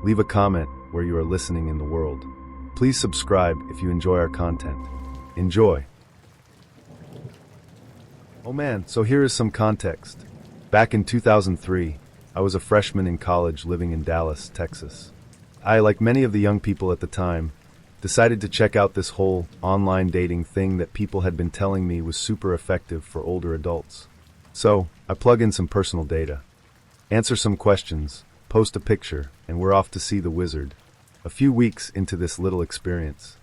Leave a comment where you are listening in the world. Please subscribe if you enjoy our content. Enjoy. Oh man, so here is some context. Back in 2003, I was a freshman in college living in Dallas, Texas. I, like many of the young people at the time, decided to check out this whole online dating thing that people had been telling me was super effective for older adults. So, I plug in some personal data, answer some questions, post a picture, and we're off to see the wizard. A few weeks into this little experience,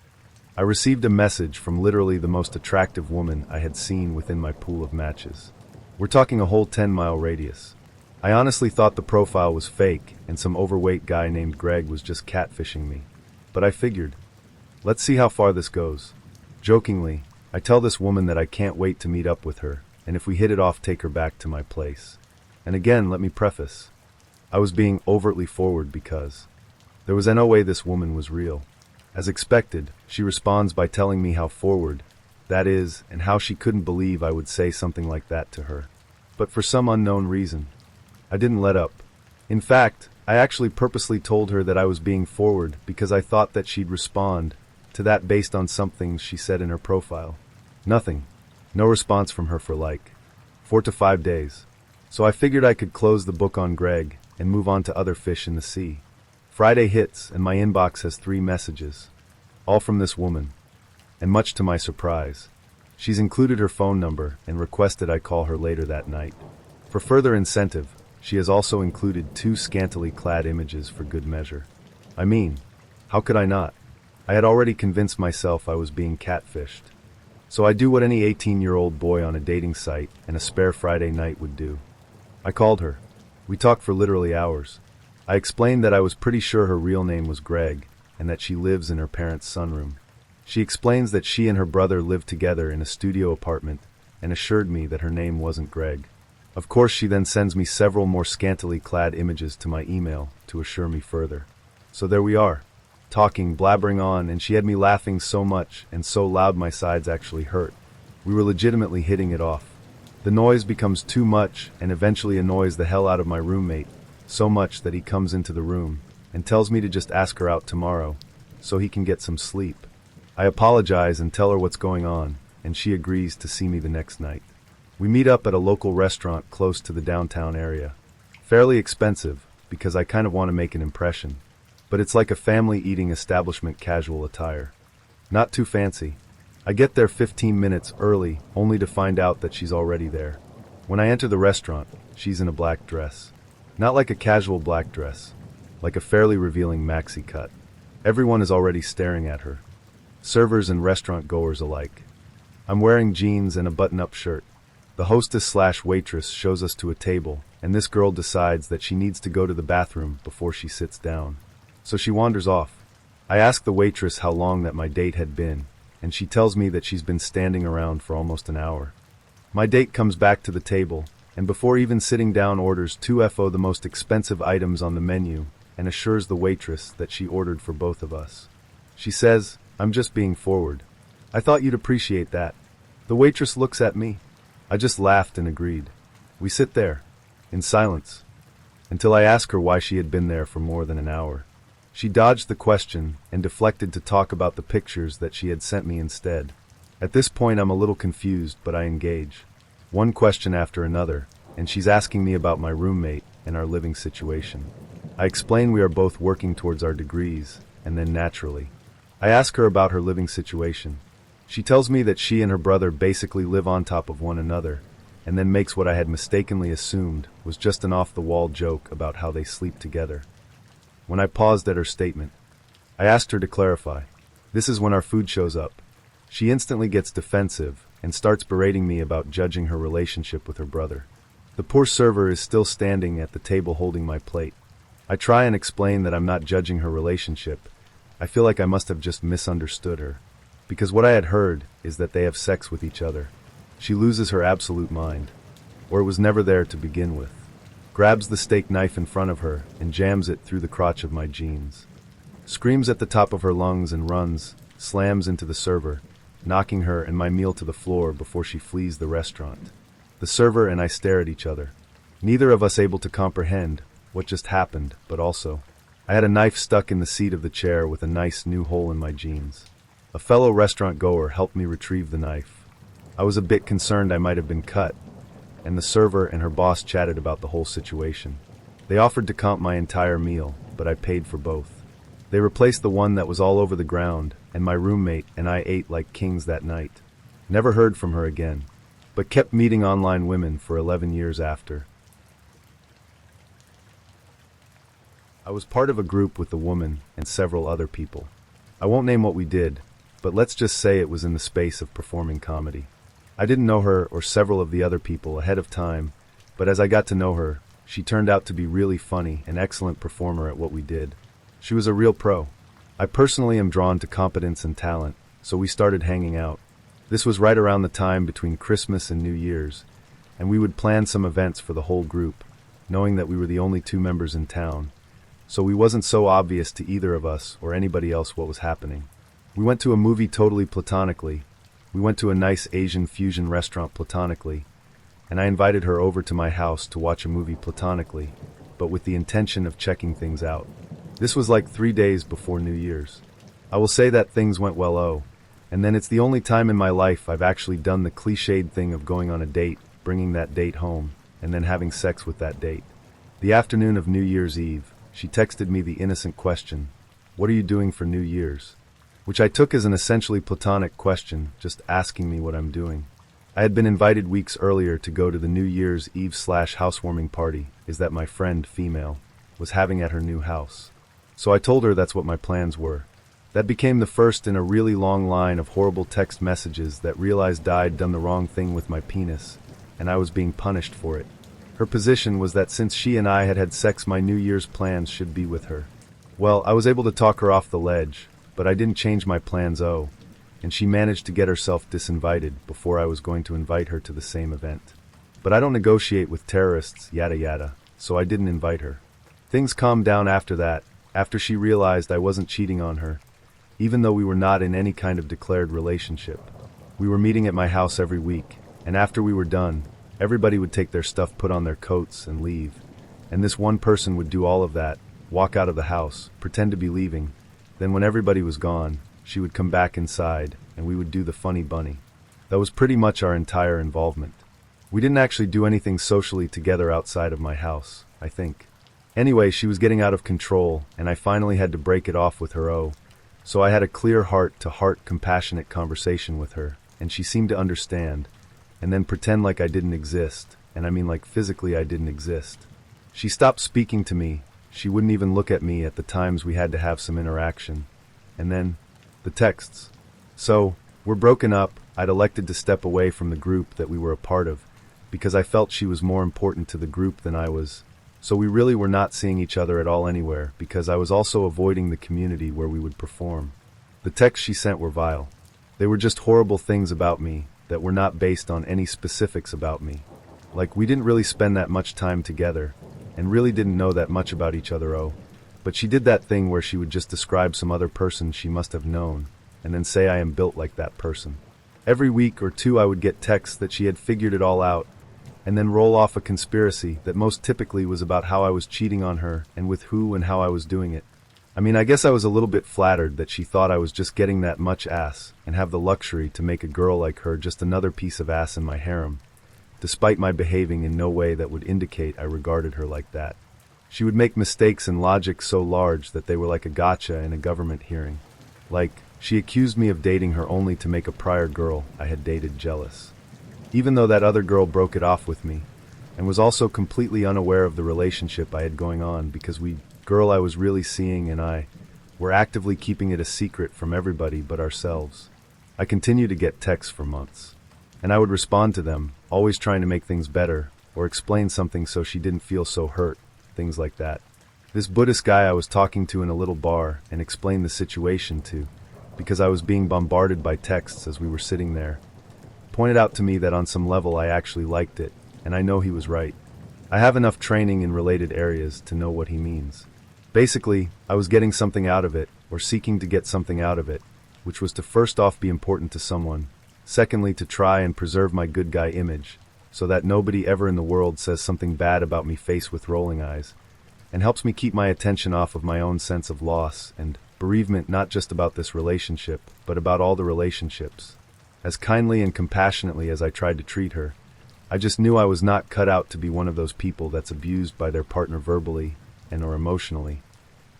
I received a message from literally the most attractive woman I had seen within my pool of matches. We're talking a whole 10-mile radius. I honestly thought the profile was fake and some overweight guy named Greg was just catfishing me. But I figured, let's see how far this goes. Jokingly, I tell this woman that I can't wait to meet up with her, and if we hit it off, take her back to my place. And again, let me preface, I was being overtly forward because there was no way this woman was real. As expected, she responds by telling me how forward that is and how she couldn't believe I would say something like that to her. But for some unknown reason, I didn't let up. In fact, I actually purposely told her that I was being forward because I thought that she'd respond to that based on something she said in her profile. Nothing. No response from her for like 4 to 5 days. So I figured I could close the book on Greg and move on to other fish in the sea. Friday hits and my inbox has 3 messages, all from this woman. And much to my surprise, she's included her phone number and requested I call her later that night. For further incentive, she has also included 2 scantily clad images for good measure. I mean, how could I not? I had already convinced myself I was being catfished. So I do what any 18-year-old boy on a dating site and a spare Friday night would do. I called her. We talked for literally hours. I explained that I was pretty sure her real name was Greg and that she lives in her parents' sunroom. She explains that she and her brother live together in a studio apartment and assured me that her name wasn't Greg. Of course, she then sends me several more scantily clad images to my email to assure me further. So there we are, talking, blabbering on, and she had me laughing so much and so loud my sides actually hurt. We were legitimately hitting it off. The noise becomes too much and eventually annoys the hell out of my roommate, so much that he comes into the room and tells me to just ask her out tomorrow so he can get some sleep. I apologize and tell her what's going on, and she agrees to see me the next night. We meet up at a local restaurant close to the downtown area. Fairly expensive, because I kind of want to make an impression, but it's like a family eating establishment casual attire. Not too fancy. I get there 15 minutes early, only to find out that she's already there. When I enter the restaurant, she's in a black dress. Not like a casual black dress, like a fairly revealing maxi cut. Everyone is already staring at her. Servers and restaurant goers alike. I'm wearing jeans and a button-up shirt. The hostess/waitress shows us to a table, and this girl decides that she needs to go to the bathroom before she sits down. So she wanders off. I ask the waitress how long that my date had been, and she tells me that she's been standing around for almost an hour. My date comes back to the table, and before even sitting down orders 2 of the most expensive items on the menu and assures the waitress that she ordered for both of us. She says, "I'm just being forward. I thought you'd appreciate that." The waitress looks at me. I just laughed and agreed. We sit there, in silence, until I ask her why she had been there for more than an hour. She dodged the question and deflected to talk about the pictures that she had sent me instead. At this point I'm a little confused, but I engage. One question after another, and she's asking me about my roommate and our living situation. I explain we are both working towards our degrees, and then naturally, I ask her about her living situation. She tells me that she and her brother basically live on top of one another, and then makes what I had mistakenly assumed was just an off-the-wall joke about how they sleep together. When I paused at her statement, I asked her to clarify. This is when our food shows up. She instantly gets defensive and starts berating me about judging her relationship with her brother. The poor server is still standing at the table holding my plate. I try and explain that I'm not judging her relationship. I feel like I must have just misunderstood her, because what I had heard is that they have sex with each other. She loses her absolute mind, or it was never there to begin with. Grabs the steak knife in front of her and jams it through the crotch of my jeans. Screams at the top of her lungs and runs, slams into the server, knocking her and my meal to the floor before she flees the restaurant. The server and I stare at each other, neither of us able to comprehend what just happened, but also, I had a knife stuck in the seat of the chair with a nice new hole in my jeans. A fellow restaurant goer helped me retrieve the knife. I was a bit concerned I might have been cut, and the server and her boss chatted about the whole situation. They offered to comp my entire meal, but I paid for both. They replaced the one that was all over the ground, and my roommate and I ate like kings that night. Never heard from her again, but kept meeting online women for 11 years after. I was part of a group with the woman and several other people. I won't name what we did, but let's just say it was in the space of performing comedy. I didn't know her or several of the other people ahead of time, but as I got to know her, she turned out to be really funny and excellent performer at what we did. She was a real pro. I personally am drawn to competence and talent, so we started hanging out. This was right around the time between Christmas and New Year's, and we would plan some events for the whole group, knowing that we were the only 2 members in town, so it wasn't so obvious to either of us or anybody else what was happening. We went to a movie totally platonically. We went to a nice Asian fusion restaurant platonically, and I invited her over to my house to watch a movie platonically, but with the intention of checking things out. This was like 3 days before New Year's. I will say that things went well, and then it's the only time in my life I've actually done the cliched thing of going on a date, bringing that date home, and then having sex with that date. The afternoon of New Year's Eve, she texted me the innocent question, "What are you doing for New Year's?" Which I took as an essentially platonic question, just asking me what I'm doing. I had been invited weeks earlier to go to the New Year's Eve/housewarming party that my friend, female, was having at her new house. So I told her that's what my plans were. That became the first in a really long line of horrible text messages that realized I'd done the wrong thing with my penis, and I was being punished for it. Her position was that since she and I had had sex, my New Year's plans should be with her. Well, I was able to talk her off the ledge, but I didn't change my plans, and she managed to get herself disinvited before I was going to invite her to the same event. But I don't negotiate with terrorists, yada yada, so I didn't invite her. Things calmed down after that, after she realized I wasn't cheating on her, even though we were not in any kind of declared relationship. We were meeting at my house every week, and after we were done, everybody would take their stuff, put on their coats, and leave. And this one person would do all of that, walk out of the house, pretend to be leaving. Then when everybody was gone, she would come back inside, and we would do the funny bunny. That was pretty much our entire involvement. We didn't actually do anything socially together outside of my house, I think. Anyway, she was getting out of control, and I finally had to break it off with her, so I had a clear heart-to-heart compassionate conversation with her, and she seemed to understand, and then pretend like I didn't exist, and I mean like physically I didn't exist. She stopped speaking to me. She wouldn't even look at me at the times we had to have some interaction. And then, the texts. So, we're broken up. I'd elected to step away from the group that we were a part of, because I felt she was more important to the group than I was. So we really were not seeing each other at all anywhere, because I was also avoiding the community where we would perform. The texts she sent were vile. They were just horrible things about me that were not based on any specifics about me. Like, we didn't really spend that much time together, and really didn't know that much about each other, but she did that thing where she would just describe some other person she must have known, and then say I am built like that person. Every week or two I would get texts that she had figured it all out, and then roll off a conspiracy that most typically was about how I was cheating on her and with who and how I was doing it. I mean, I guess I was a little bit flattered that she thought I was just getting that much ass and have the luxury to make a girl like her just another piece of ass in my harem, despite my behaving in no way that would indicate I regarded her like that. She would make mistakes in logic so large that they were like a gotcha in a government hearing. Like, she accused me of dating her only to make a prior girl I had dated jealous. Even though that other girl broke it off with me, and was also completely unaware of the relationship I had going on because girl I was really seeing and I were actively keeping it a secret from everybody but ourselves. I continued to get texts for months, and I would respond to them, always trying to make things better, or explain something so she didn't feel so hurt, things like that. This Buddhist guy I was talking to in a little bar and explained the situation to, because I was being bombarded by texts as we were sitting there, pointed out to me that on some level I actually liked it, and I know he was right. I have enough training in related areas to know what he means. Basically, I was getting something out of it, or seeking to get something out of it, which was to first off be important to someone, secondly to try and preserve my good guy image, so that nobody ever in the world says something bad about me face with rolling eyes, and helps me keep my attention off of my own sense of loss and bereavement, not just about this relationship, but about all the relationships. As kindly and compassionately as I tried to treat her, I just knew I was not cut out to be one of those people that's abused by their partner verbally and or emotionally.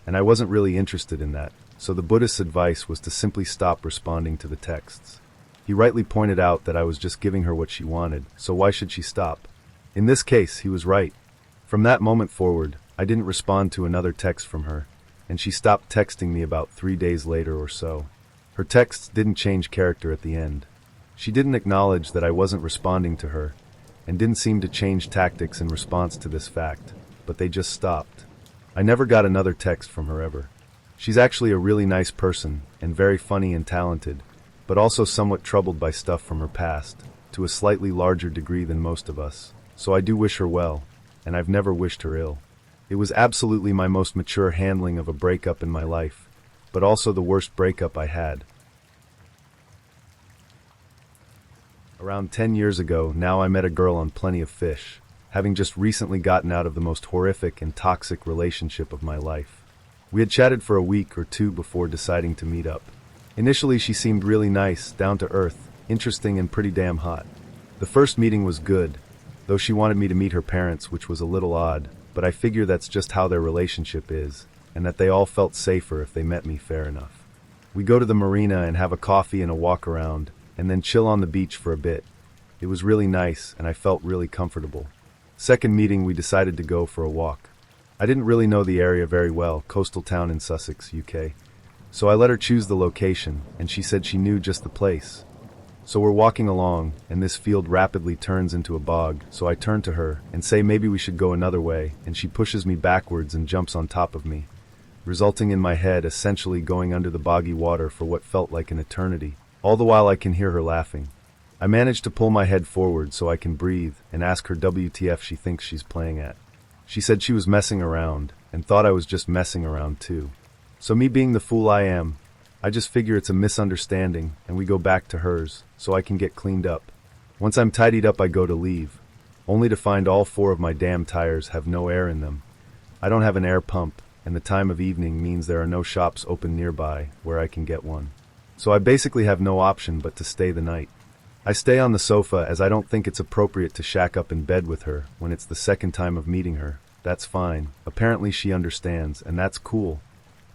And I wasn't really interested in that, so the Buddhist's advice was to simply stop responding to the texts. He rightly pointed out that I was just giving her what she wanted, so why should she stop? In this case, he was right. From that moment forward, I didn't respond to another text from her, and she stopped texting me about 3 days later or so. Her texts didn't change character at the end. She didn't acknowledge that I wasn't responding to her, and didn't seem to change tactics in response to this fact, but they just stopped. I never got another text from her ever. She's actually a really nice person, and very funny and talented, but also somewhat troubled by stuff from her past, to a slightly larger degree than most of us. So I do wish her well, and I've never wished her ill. It was absolutely my most mature handling of a breakup in my life, but also the worst breakup I had. Around 10 years ago, now I met a girl on Plenty of Fish, having just recently gotten out of the most horrific and toxic relationship of my life. We had chatted for a week or two before deciding to meet up. Initially, she seemed really nice, down to earth, interesting, and pretty damn hot. The first meeting was good, though she wanted me to meet her parents, which was a little odd, but I figure that's just how their relationship is, and that they all felt safer if they met me fair enough. We go to the marina and have a coffee and a walk around, and then chill on the beach for a bit. It was really nice, and I felt really comfortable. Second meeting, we decided to go for a walk. I didn't really know the area very well, coastal town in Sussex, UK. So I let her choose the location, and she said she knew just the place. So we're walking along, and this field rapidly turns into a bog, so I turn to her and say maybe we should go another way, and she pushes me backwards and jumps on top of me, resulting in my head essentially going under the boggy water for what felt like an eternity. All the while I can hear her laughing. I manage to pull my head forward so I can breathe and ask her WTF she thinks she's playing at. She said she was messing around and thought I was just messing around too. So me being the fool I am, I just figure it's a misunderstanding and we go back to hers so I can get cleaned up. Once I'm tidied up, I go to leave, only to find all 4 of my damn tires have no air in them. I don't have an air pump, and the time of evening means there are no shops open nearby where I can get one. So I basically have no option but to stay the night. I stay on the sofa as I don't think it's appropriate to shack up in bed with her when it's the second time of meeting her. That's fine. Apparently she understands, and that's cool.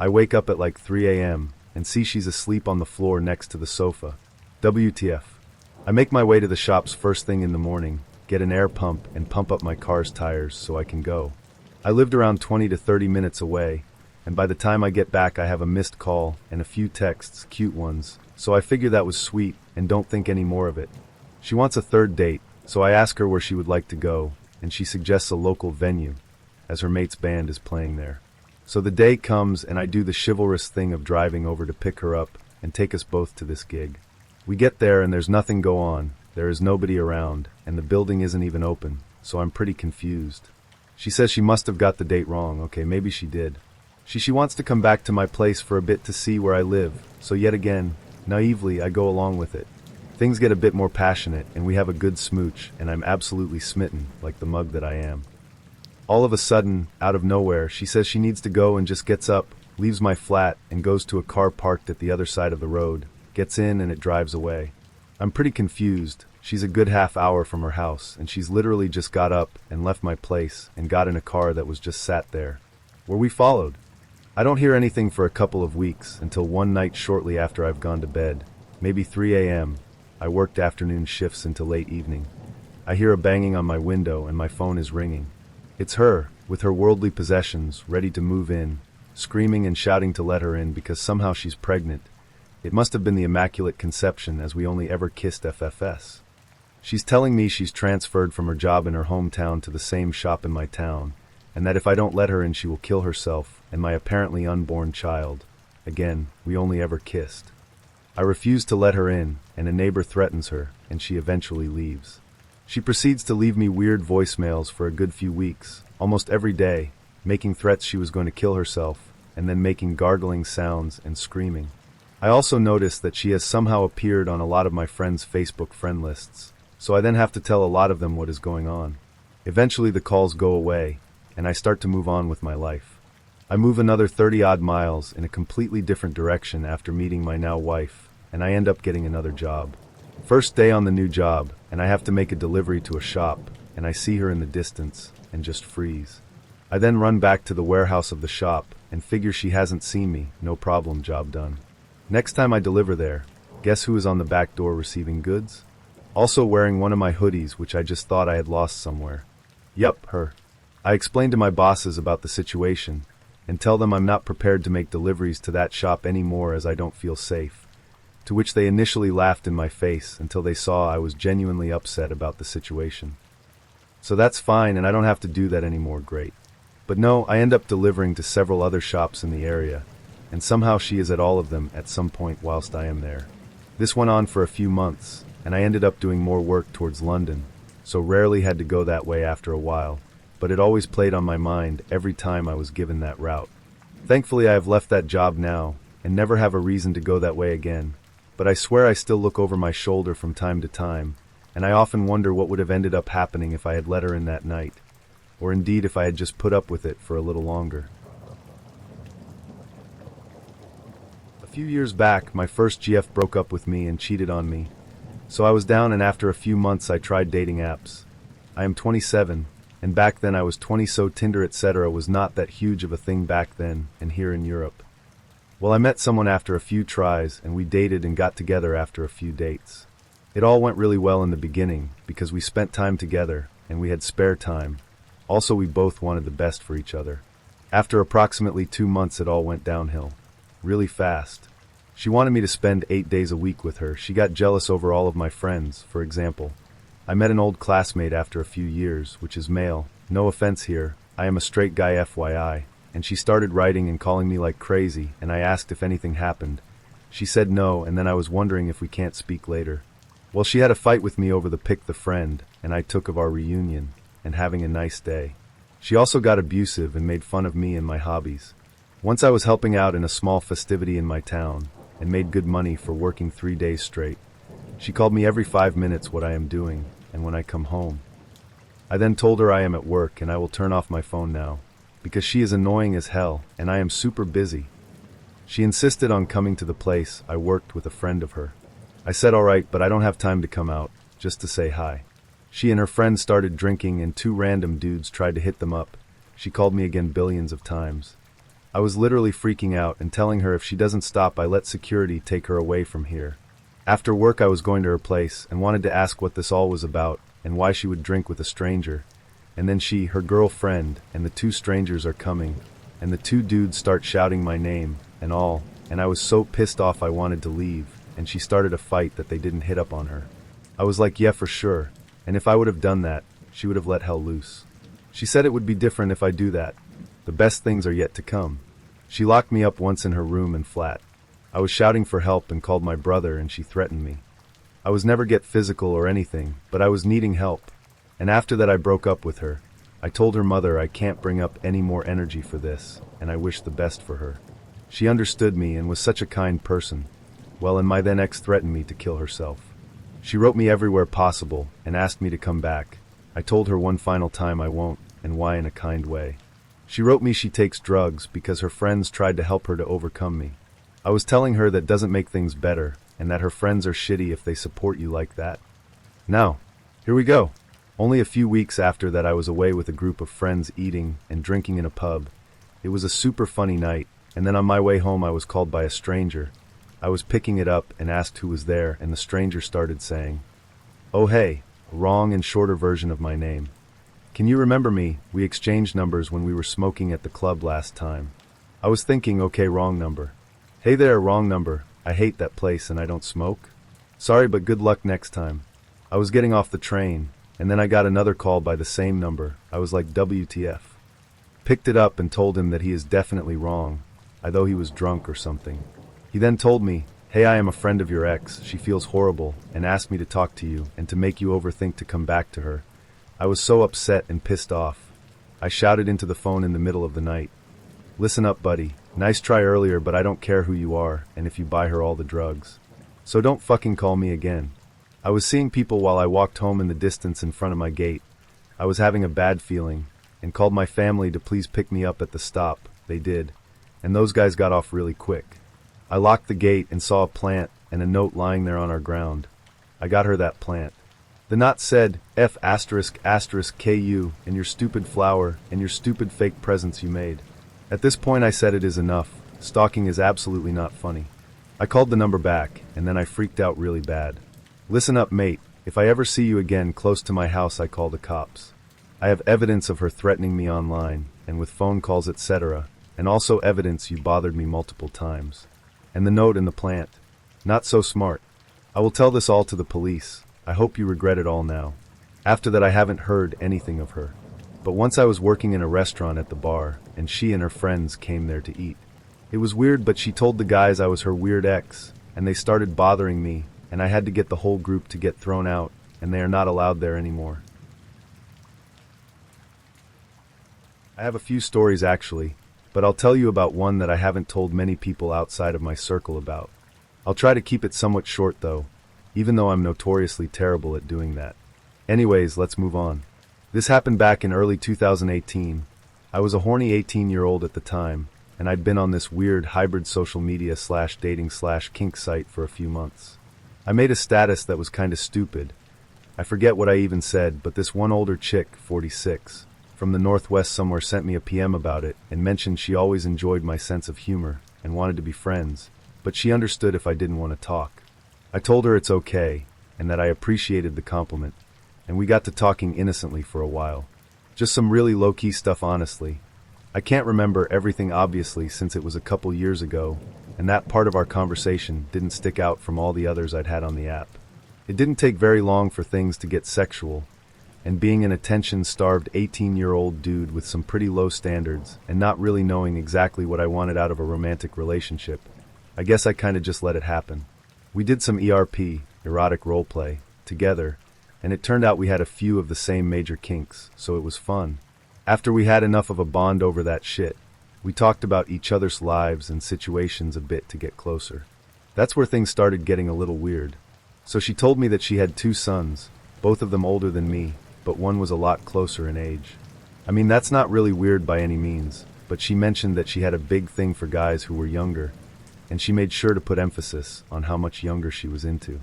I wake up at like 3 a.m. and see she's asleep on the floor next to the sofa. WTF. I make my way to the shops first thing in the morning, get an air pump, and pump up my car's tires so I can go. I lived around 20 to 30 minutes away, and by the time I get back I have a missed call and a few texts, cute ones, so I figure that was sweet and don't think any more of it. She wants a third date, so I ask her where she would like to go, and she suggests a local venue, as her mate's band is playing there. So the day comes and I do the chivalrous thing of driving over to pick her up and take us both to this gig. We get there and there's nothing go on, there is nobody around, and the building isn't even open, so I'm pretty confused. She says she must have got the date wrong. Okay, maybe she did. She wants to come back to my place for a bit to see where I live, so yet again, naively, I go along with it. Things get a bit more passionate, and we have a good smooch, and I'm absolutely smitten, like the mug that I am. All of a sudden, out of nowhere, she says she needs to go and just gets up, leaves my flat, and goes to a car parked at the other side of the road, gets in, and it drives away. I'm pretty confused. She's a good half hour from her house, and she's literally just got up and left my place and got in a car that was just sat there. Were we followed? I don't hear anything for a couple of weeks until one night shortly after I've gone to bed, maybe 3 a.m. I worked afternoon shifts into late evening. I hear a banging on my window and my phone is ringing. It's her, with her worldly possessions, ready to move in, screaming and shouting to let her in because somehow she's pregnant. It must have been the Immaculate Conception, as we only ever kissed FFS. She's telling me she's transferred from her job in her hometown to the same shop in my town, and that if I don't let her in she will kill herself and my apparently unborn child. Again, we only ever kissed. I refuse to let her in, and a neighbor threatens her, and she eventually leaves. She proceeds to leave me weird voicemails for a good few weeks, almost every day, making threats she was going to kill herself, and then making gargling sounds and screaming. I also noticed that she has somehow appeared on a lot of my friends' Facebook friend lists, so I then have to tell a lot of them what is going on. Eventually the calls go away, and I start to move on with my life. I move another 30-odd miles in a completely different direction after meeting my now wife, and I end up getting another job. First day on the new job, and I have to make a delivery to a shop, and I see her in the distance, and just freeze. I then run back to the warehouse of the shop, and figure she hasn't seen me, no problem, job done. Next time I deliver there, guess who is on the back door receiving goods? Also wearing one of my hoodies which I just thought I had lost somewhere. Yup, her. I explain to my bosses about the situation, and tell them I'm not prepared to make deliveries to that shop anymore as I don't feel safe. To which they initially laughed in my face until they saw I was genuinely upset about the situation. So that's fine and I don't have to do that anymore, great. But no, I end up delivering to several other shops in the area, and somehow she is at all of them at some point whilst I am there. This went on for a few months, and I ended up doing more work towards London, so rarely had to go that way after a while, but it always played on my mind every time I was given that route. Thankfully I have left that job now, and never have a reason to go that way again, but I swear I still look over my shoulder from time to time, and I often wonder what would have ended up happening if I had let her in that night, or indeed if I had just put up with it for a little longer. A few years back, my first GF broke up with me and cheated on me, so I was down, and after a few months I tried dating apps. I am 27, and back then I was 20, so Tinder etc. was not that huge of a thing back then, and here in Europe. Well, I met someone after a few tries, and we dated and got together after a few dates. It all went really well in the beginning, because we spent time together, and we had spare time. Also, we both wanted the best for each other. After approximately 2 months it all went downhill. Really fast. She wanted me to spend 8 days a week with her. She got jealous over all of my friends, for example. I met an old classmate after a few years, which is male. No offense here, I am a straight guy FYI. And she started writing and calling me like crazy, and I asked if anything happened. She said no, and then I was wondering if we can't speak later. Well, she had a fight with me over the pick the friend, and I took of our reunion, and having a nice day. She also got abusive and made fun of me and my hobbies. Once I was helping out in a small festivity in my town, and made good money for working 3 days straight. She called me every 5 minutes what I am doing, and when I come home. I then told her I am at work and I will turn off my phone now, because she is annoying as hell, and I am super busy. She insisted on coming to the place I worked with a friend of her. I said alright, but I don't have time to come out, just to say hi. She and her friends started drinking and 2 random dudes tried to hit them up. She called me again billions of times. I was literally freaking out and telling her if she doesn't stop I let security take her away from here. After work I was going to her place and wanted to ask what this all was about and why she would drink with a stranger. And then she, her girlfriend, and the 2 strangers are coming, and the 2 dudes start shouting my name and all, and I was so pissed off I wanted to leave, and she started a fight that they didn't hit up on her. I was like, yeah, for sure, and if I would have done that, she would have let hell loose. She said it would be different if I do that. The best things are yet to come. She locked me up once in her room and flat. I was shouting for help and called my brother, and she threatened me. I was never get physical or anything, but I was needing help. And after that I broke up with her. I told her mother I can't bring up any more energy for this, and I wish the best for her. She understood me and was such a kind person. Well, and my then ex threatened me to kill herself. She wrote me everywhere possible and asked me to come back. I told her one final time I won't, and why in a kind way. She wrote me she takes drugs because her friends tried to help her to overcome me. I was telling her that doesn't make things better, and that her friends are shitty if they support you like that. Now, here we go. Only a few weeks after that I was away with a group of friends eating and drinking in a pub. It was a super funny night, and then on my way home I was called by a stranger. I was picking it up and asked who was there, and the stranger started saying, "Oh hey," a wrong and shorter version of my name. "Can you remember me? We exchanged numbers when we were smoking at the club last time." I was thinking, okay, wrong number. "Hey there, wrong number. I hate that place and I don't smoke. Sorry, but good luck next time." I was getting off the train, and then I got another call by the same number. I was like, WTF. Picked it up and told him that he is definitely wrong, although he was drunk or something. He then told me, "Hey, I am a friend of your ex. She feels horrible and asked me to talk to you and to make you overthink to come back to her." I was so upset and pissed off. I shouted into the phone in the middle of the night, "Listen up, buddy. Nice try earlier, but I don't care who you are and if you buy her all the drugs. So don't fucking call me again." I was seeing people while I walked home in the distance in front of my gate. I was having a bad feeling. and called my family to please pick me up at the stop. They did, and those guys got off really quick. I locked the gate and saw a plant and a note lying there on our ground. I got her that plant. The note said, F*** KU and your stupid flower and your stupid fake presents you made. At this point I said it is enough. Stalking is absolutely not funny. I called the number back, and then I freaked out really bad. Listen up, mate. If I ever see you again close to my house, I call the cops. I have evidence of her threatening me online, and with phone calls, etc., and also evidence you bothered me multiple times. And the note and the plant. Not so smart. I will tell this all to the police. I hope you regret it all now. After that I haven't heard anything of her. But once I was working in a restaurant at the bar, and she and her friends came there to eat. It was weird, but she told the guys I was her weird ex, and they started bothering me, and I had to get the whole group to get thrown out, and they are not allowed there anymore. I have a few stories actually, but I'll tell you about one that I haven't told many people outside of my circle about. I'll try to keep it somewhat short though, even though I'm notoriously terrible at doing that. Anyways, let's move on. This happened back in early 2018. I was a horny 18-year-old at the time, and I'd been on this weird hybrid social media / dating / kink site for a few months. I made a status that was kinda stupid. I forget what I even said, but this one older chick, 46, from the Northwest somewhere sent me a PM about it and mentioned she always enjoyed my sense of humor and wanted to be friends, but she understood if I didn't want to talk. I told her it's okay, and that I appreciated the compliment, and we got to talking innocently for a while. Just some really low-key stuff, honestly. I can't remember everything obviously since it was a couple years ago, and that part of our conversation didn't stick out from all the others I'd had on the app. It didn't take very long for things to get sexual, and being an attention-starved 18-year-old dude with some pretty low standards and not really knowing exactly what I wanted out of a romantic relationship, I guess I kinda just let it happen. We did some ERP, erotic roleplay, together, and it turned out we had a few of the same major kinks, so it was fun. After we had enough of a bond over that shit, we talked about each other's lives and situations a bit to get closer. That's where things started getting a little weird. So she told me that she had 2 sons, both of them older than me, but one was a lot closer in age. I mean, that's not really weird by any means, but she mentioned that she had a big thing for guys who were younger, and she made sure to put emphasis on how much younger she was into.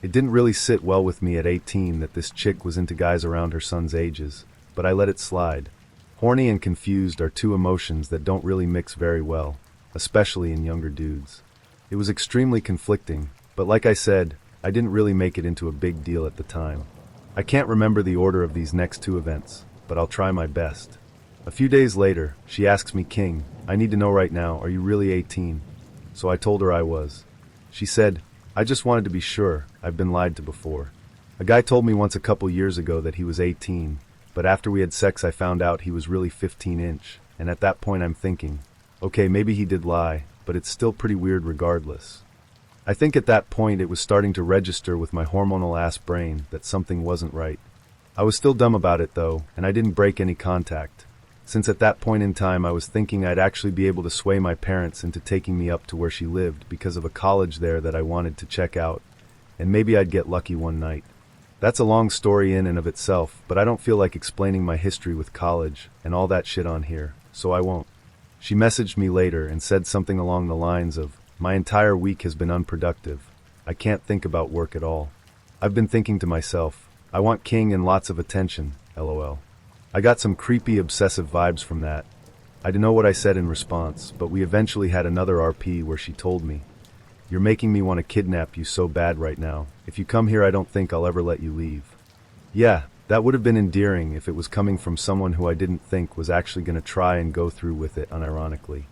It didn't really sit well with me at 18 that this chick was into guys around her son's ages, but I let it slide. Horny and confused are 2 emotions that don't really mix very well, especially in younger dudes. It was extremely conflicting, but like I said, I didn't really make it into a big deal at the time. I can't remember the order of these next 2 events, but I'll try my best. A few days later, she asks me, King, I need to know right now, are you really 18? So I told her I was. She said, I just wanted to be sure, I've been lied to before. A guy told me once a couple years ago that he was 18, but after we had sex I found out he was really 15-inch, and at that point I'm thinking, okay, maybe he did lie, but it's still pretty weird regardless. I think at that point it was starting to register with my hormonal-ass brain that something wasn't right. I was still dumb about it though, and I didn't break any contact, since at that point in time I was thinking I'd actually be able to sway my parents into taking me up to where she lived because of a college there that I wanted to check out, and maybe I'd get lucky one night. That's a long story in and of itself, but I don't feel like explaining my history with college and all that shit on here, so I won't. She messaged me later and said something along the lines of, my entire week has been unproductive. I can't think about work at all. I've been thinking to myself, I want King and lots of attention, lol. I got some creepy obsessive vibes from that. I don't know what I said in response, but we eventually had another RP where she told me, you're making me want to kidnap you so bad right now. If you come here I don't think I'll ever let you leave. Yeah, that would have been endearing if it was coming from someone who I didn't think was actually going to try and go through with it unironically.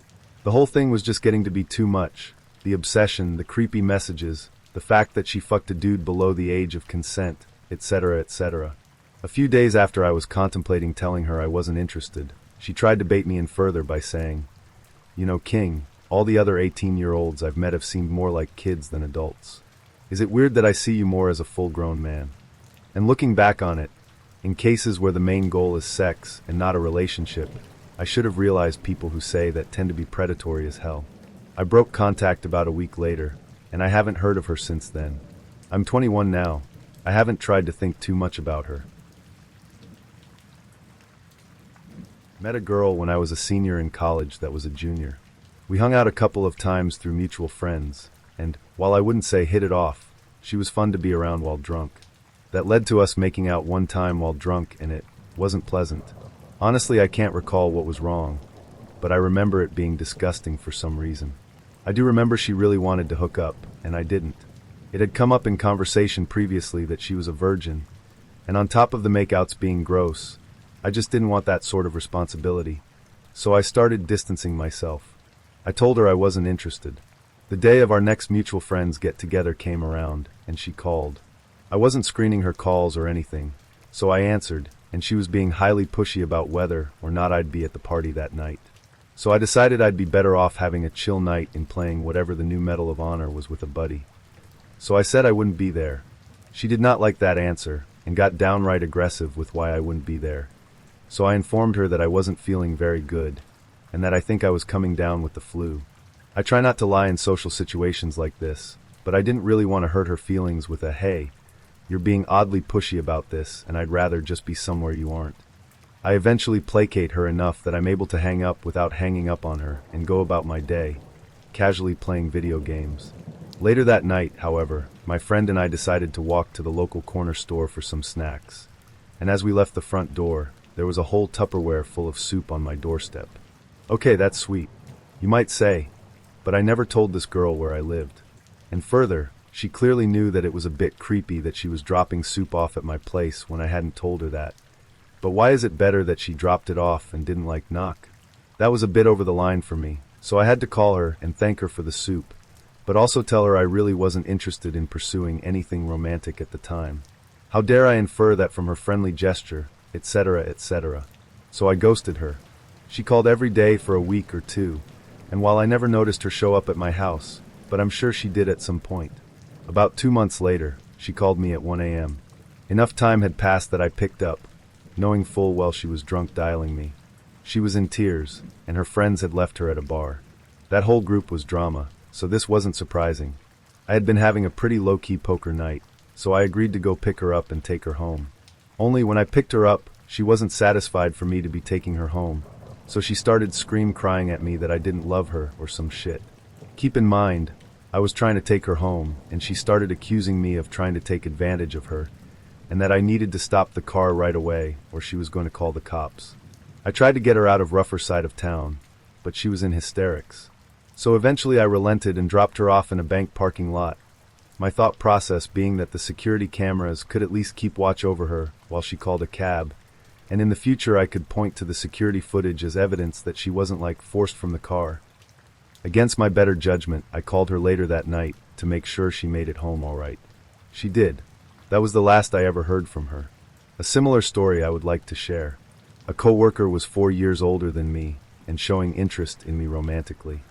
The whole thing was just getting to be too much. The obsession, the creepy messages, the fact that she fucked a dude below the age of consent, etc., etc. A few days after I was contemplating telling her I wasn't interested, she tried to bait me in further by saying, you know, King, all the other 18-year-olds I've met have seemed more like kids than adults. Is it weird that I see you more as a full-grown man? And looking back on it, in cases where the main goal is sex and not a relationship, I should have realized people who say that tend to be predatory as hell. I broke contact about a week later, and I haven't heard of her since then. I'm 21 now. I haven't tried to think too much about her. Met a girl when I was a senior in college that was a junior. We hung out a couple of times through mutual friends, and, while I wouldn't say hit it off, she was fun to be around while drunk. That led to us making out one time while drunk, and it wasn't pleasant. Honestly, I can't recall what was wrong, but I remember it being disgusting for some reason. I do remember she really wanted to hook up, and I didn't. It had come up in conversation previously that she was a virgin, and on top of the makeouts being gross, I just didn't want that sort of responsibility, so I started distancing myself. I told her I wasn't interested. The day of our next mutual friends get-together came around, and she called. I wasn't screening her calls or anything, so I answered, and she was being highly pushy about whether or not I'd be at the party that night. So I decided I'd be better off having a chill night in playing whatever the new Medal of Honor was with a buddy. So I said I wouldn't be there. She did not like that answer, and got downright aggressive with why I wouldn't be there. So I informed her that I wasn't feeling very good, and that I think I was coming down with the flu. I try not to lie in social situations like this, but I didn't really want to hurt her feelings with a "hey, you're being oddly pushy about this, and I'd rather just be somewhere you aren't." I eventually placate her enough that I'm able to hang up without hanging up on her and go about my day, casually playing video games. Later that night, however, my friend and I decided to walk to the local corner store for some snacks, and as we left the front door, there was a whole Tupperware full of soup on my doorstep. Okay, that's sweet, you might say, but I never told this girl where I lived. And further, she clearly knew that it was a bit creepy that she was dropping soup off at my place when I hadn't told her that. But why is it better that she dropped it off and didn't knock? That was a bit over the line for me, so I had to call her and thank her for the soup, but also tell her I really wasn't interested in pursuing anything romantic at the time. How dare I infer that from her friendly gesture, etc., etc. So I ghosted her. She called every day for a week or two, and while I never noticed her show up at my house, but I'm sure she did at some point. About 2 months later, she called me at 1 a.m. Enough time had passed that I picked up, knowing full well she was drunk dialing me. She was in tears, and her friends had left her at a bar. That whole group was drama, so this wasn't surprising. I had been having a pretty low-key poker night, so I agreed to go pick her up and take her home. Only when I picked her up, she wasn't satisfied for me to be taking her home, so she started crying at me that I didn't love her or some shit. Keep in mind, I was trying to take her home, and she started accusing me of trying to take advantage of her, and that I needed to stop the car right away or she was going to call the cops. I tried to get her out of rougher side of town, but she was in hysterics. So eventually I relented and dropped her off in a bank parking lot. My thought process being that the security cameras could at least keep watch over her while she called a cab, and in the future I could point to the security footage as evidence that she wasn't forced from the car. Against my better judgment, I called her later that night to make sure she made it home all right. She did. That was the last I ever heard from her. A similar story I would like to share. A coworker was 4 years older than me and showing interest in me romantically.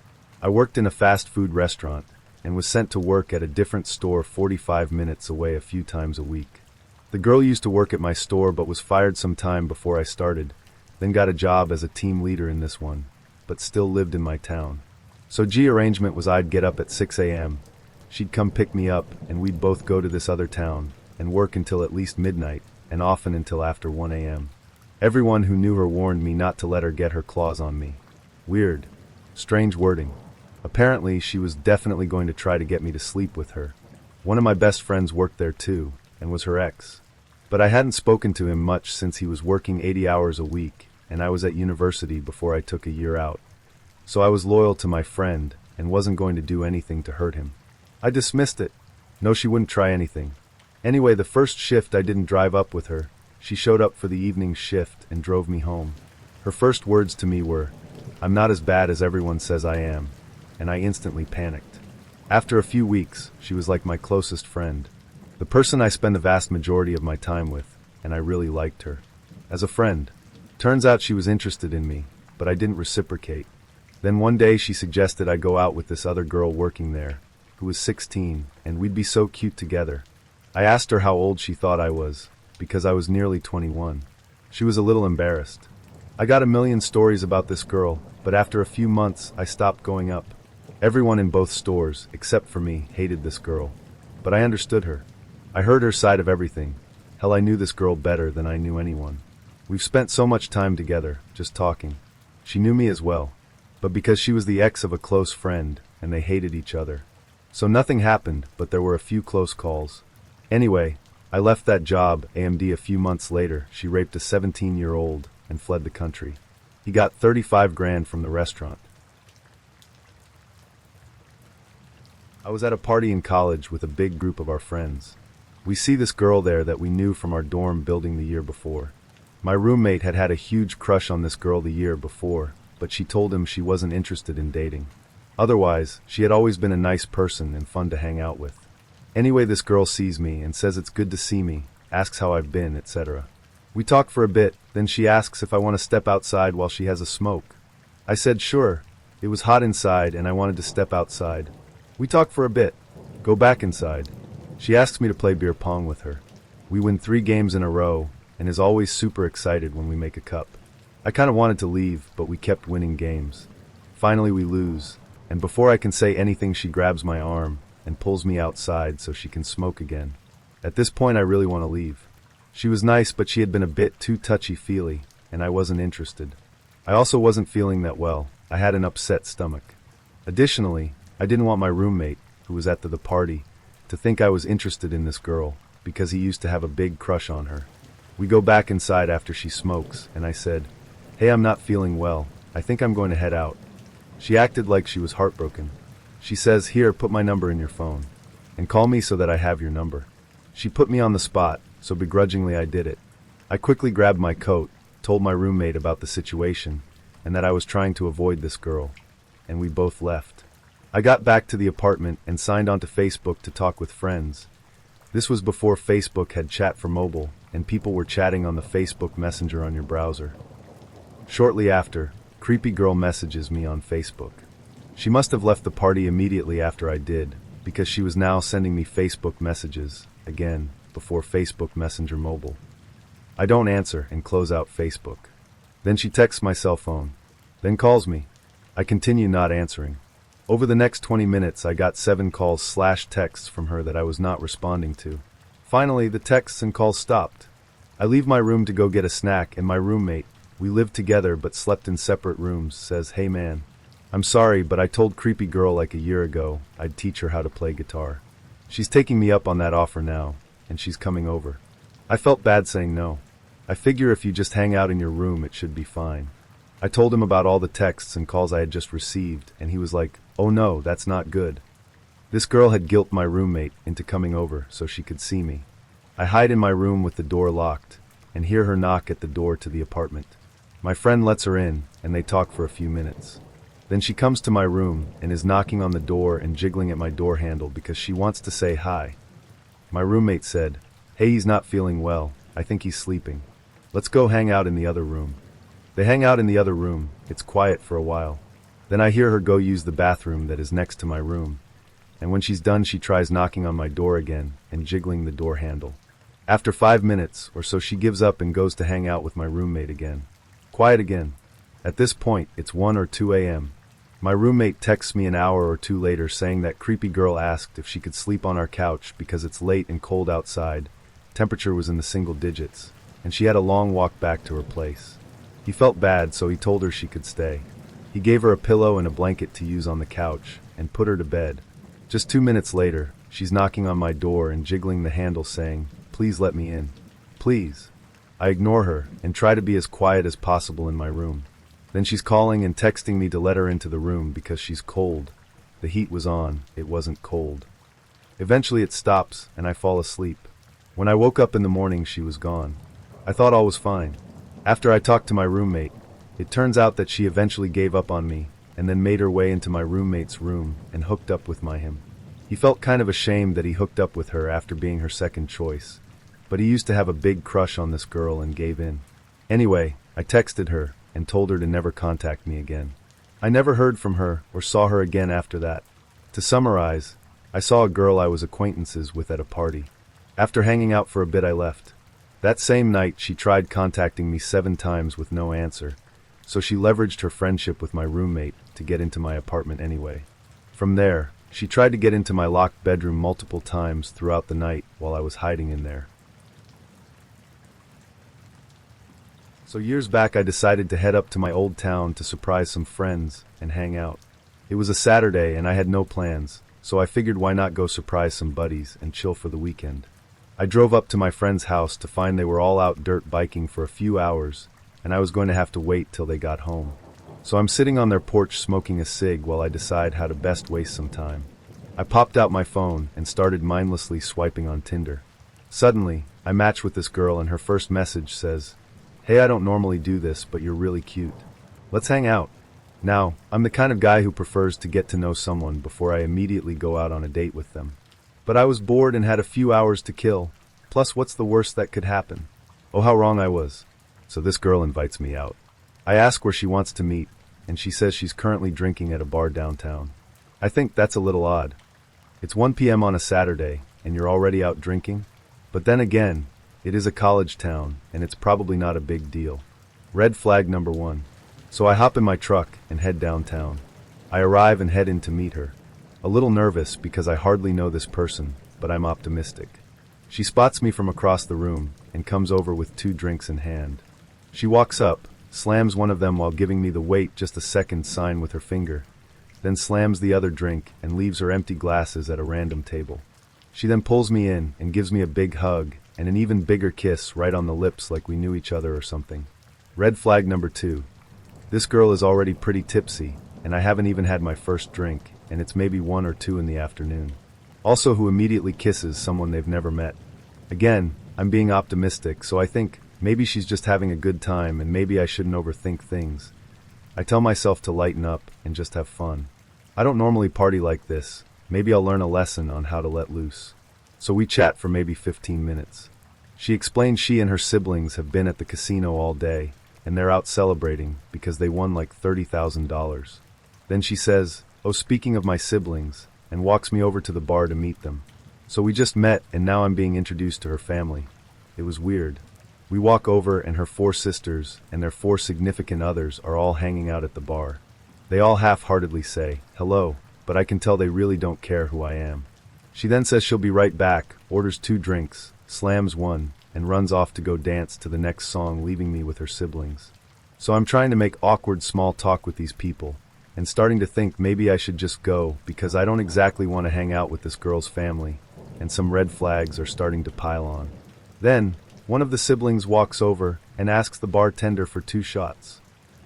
I worked in a fast food restaurant and was sent to work at a different store 45 minutes away a few times a week. The girl used to work at my store but was fired some time before I started, then got a job as a team leader in this one, but still lived in my town. So arrangement was I'd get up at 6 a.m., she'd come pick me up, and we'd both go to this other town and work until at least midnight, and often until after 1 a.m. Everyone who knew her warned me not to let her get her claws on me. Weird. Strange wording. Apparently, she was definitely going to try to get me to sleep with her. One of my best friends worked there too, and was her ex. But I hadn't spoken to him much since he was working 80 hours a week, and I was at university before I took a year out. So I was loyal to my friend, and wasn't going to do anything to hurt him. I dismissed it. No, she wouldn't try anything. Anyway, the first shift I didn't drive up with her. She showed up for the evening shift and drove me home. Her first words to me were, "I'm not as bad as everyone says I am," and I instantly panicked. After a few weeks, she was like my closest friend, the person I spend the vast majority of my time with, and I really liked her. As a friend. Turns out she was interested in me, but I didn't reciprocate. Then one day she suggested I go out with this other girl working there, who was 16, and we'd be so cute together. I asked her how old she thought I was, because I was nearly 21. She was a little embarrassed. I got a million stories about this girl, but after a few months I stopped going up. Everyone in both stores, except for me, hated this girl. But I understood her. I heard her side of everything. Hell, I knew this girl better than I knew anyone. We've spent so much time together, just talking. She knew me as well, but because she was the ex of a close friend, and they hated each other. So nothing happened, but there were a few close calls. Anyway, I left that job, AMD. A few months later, she raped a 17-year-old and fled the country. He got 35 grand from the restaurant. I was at a party in college with a big group of our friends. We see this girl there that we knew from our dorm building the year before. My roommate had had a huge crush on this girl the year before, but she told him she wasn't interested in dating. Otherwise, she had always been a nice person and fun to hang out with. Anyway, this girl sees me and says it's good to see me, asks how I've been, etc. We talk for a bit, then she asks if I want to step outside while she has a smoke. I said sure. It was hot inside and I wanted to step outside. We talk for a bit, go back inside. She asks me to play beer pong with her. We win 3 games in a row and is always super excited when we make a cup. I kind of wanted to leave, but we kept winning games. Finally we lose, and before I can say anything she grabs my arm and pulls me outside so she can smoke again. At this point I really want to leave. She was nice, but she had been a bit too touchy-feely, and I wasn't interested. I also wasn't feeling that well. I had an upset stomach. Additionally, I didn't want my roommate, who was at the party, to think I was interested in this girl, because he used to have a big crush on her. We go back inside after she smokes, and I said, "Hey, I'm not feeling well. I think I'm going to head out." She acted like she was heartbroken. She says, "Here, put my number in your phone, and call me so that I have your number." She put me on the spot, so begrudgingly I did it. I quickly grabbed my coat, told my roommate about the situation, and that I was trying to avoid this girl, and we both left. I got back to the apartment and signed onto Facebook to talk with friends. This was before Facebook had chat for mobile, and people were chatting on the Facebook Messenger on your browser. Shortly after, Creepy Girl messages me on Facebook. She must have left the party immediately after I did, because she was now sending me Facebook messages, again, before Facebook Messenger mobile. I don't answer and close out Facebook. Then she texts my cell phone, then calls me. I continue not answering. Over the next 20 minutes I got 7 calls/texts from her that I was not responding to. Finally, the texts and calls stopped. I leave my room to go get a snack, and my roommate, we lived together but slept in separate rooms, says, "Hey man, I'm sorry, but I told Creepy Girl like a year ago I'd teach her how to play guitar. She's taking me up on that offer now, and she's coming over." I felt bad saying no. I figure if you just hang out in your room it should be fine. I told him about all the texts and calls I had just received, and he was like, "Oh no, that's not good." This girl had guilted my roommate into coming over so she could see me. I hide in my room with the door locked, and hear her knock at the door to the apartment. My friend lets her in, and they talk for a few minutes. Then she comes to my room and is knocking on the door and jiggling at my door handle because she wants to say hi. My roommate said, "Hey, he's not feeling well. I think he's sleeping. Let's go hang out in the other room." They hang out in the other room. It's quiet for a while. Then I hear her go use the bathroom that is next to my room. And when she's done, she tries knocking on my door again and jiggling the door handle. After 5 minutes or so, she gives up and goes to hang out with my roommate again. Quiet again. At this point, it's 1 or 2 a.m. My roommate texts me an hour or two later saying that Creepy Girl asked if she could sleep on our couch because it's late and cold outside. Temperature was in the single digits, and she had a long walk back to her place. He felt bad, so he told her she could stay. He gave her a pillow and a blanket to use on the couch and put her to bed. Just 2 minutes later, she's knocking on my door and jiggling the handle saying, "Please let me in. Please." I ignore her and try to be as quiet as possible in my room. Then she's calling and texting me to let her into the room because she's cold. The heat was on, it wasn't cold. Eventually it stops and I fall asleep. When I woke up in the morning, she was gone. I thought all was fine. After I talked to my roommate, it turns out that she eventually gave up on me and then made her way into my roommate's room and hooked up with him. He felt kind of ashamed that he hooked up with her after being her second choice, but he used to have a big crush on this girl and gave in. Anyway, I texted her and told her to never contact me again. I never heard from her or saw her again after that. To summarize, I saw a girl I was acquaintances with at a party. After hanging out for a bit, I left. That same night, she tried contacting me 7 times with no answer, so she leveraged her friendship with my roommate to get into my apartment anyway. From there, she tried to get into my locked bedroom multiple times throughout the night while I was hiding in there. So years back I decided to head up to my old town to surprise some friends and hang out. It was a Saturday and I had no plans, so I figured why not go surprise some buddies and chill for the weekend. I drove up to my friend's house to find they were all out dirt biking for a few hours, and I was going to have to wait till they got home. So I'm sitting on their porch smoking a cig while I decide how to best waste some time. I popped out my phone and started mindlessly swiping on Tinder. Suddenly, I match with this girl and her first message says, "Hey, I don't normally do this, but you're really cute. Let's hang out." Now, I'm the kind of guy who prefers to get to know someone before I immediately go out on a date with them. But I was bored and had a few hours to kill, plus what's the worst that could happen? Oh, how wrong I was. So this girl invites me out. I ask where she wants to meet, and she says she's currently drinking at a bar downtown. I think that's a little odd. It's 1 p.m. on a Saturday, and you're already out drinking? But then again, it is a college town, and it's probably not a big deal. Red flag number 1. So I hop in my truck and head downtown. I arrive and head in to meet her. A little nervous because I hardly know this person, but I'm optimistic. She spots me from across the room and comes over with 2 drinks in hand. She walks up, slams one of them while giving me the "wait just a second" sign with her finger, then slams the other drink and leaves her empty glasses at a random table. She then pulls me in and gives me a big hug and an even bigger kiss right on the lips like we knew each other or something. Red flag number 2. This girl is already pretty tipsy, and I haven't even had my first drink, and it's maybe 1 or 2 in the afternoon. Also who immediately kisses someone they've never met. Again, I'm being optimistic, so I think maybe she's just having a good time and maybe I shouldn't overthink things. I tell myself to lighten up and just have fun. I don't normally party like this. Maybe I'll learn a lesson on how to let loose. So we chat for maybe 15 minutes. She explains she and her siblings have been at the casino all day, and they're out celebrating because they won like $30,000. Then she says, "Oh, speaking of my siblings," and walks me over to the bar to meet them. So we just met and now I'm being introduced to her family. It was weird. We walk over and her 4 sisters and their 4 significant others are all hanging out at the bar. They all half-heartedly say, "Hello," but I can tell they really don't care who I am. She then says she'll be right back, orders 2 drinks, slams one, and runs off to go dance to the next song, leaving me with her siblings. So I'm trying to make awkward small talk with these people, and starting to think maybe I should just go because I don't exactly want to hang out with this girl's family, and some red flags are starting to pile on. Then, one of the siblings walks over and asks the bartender for 2 shots.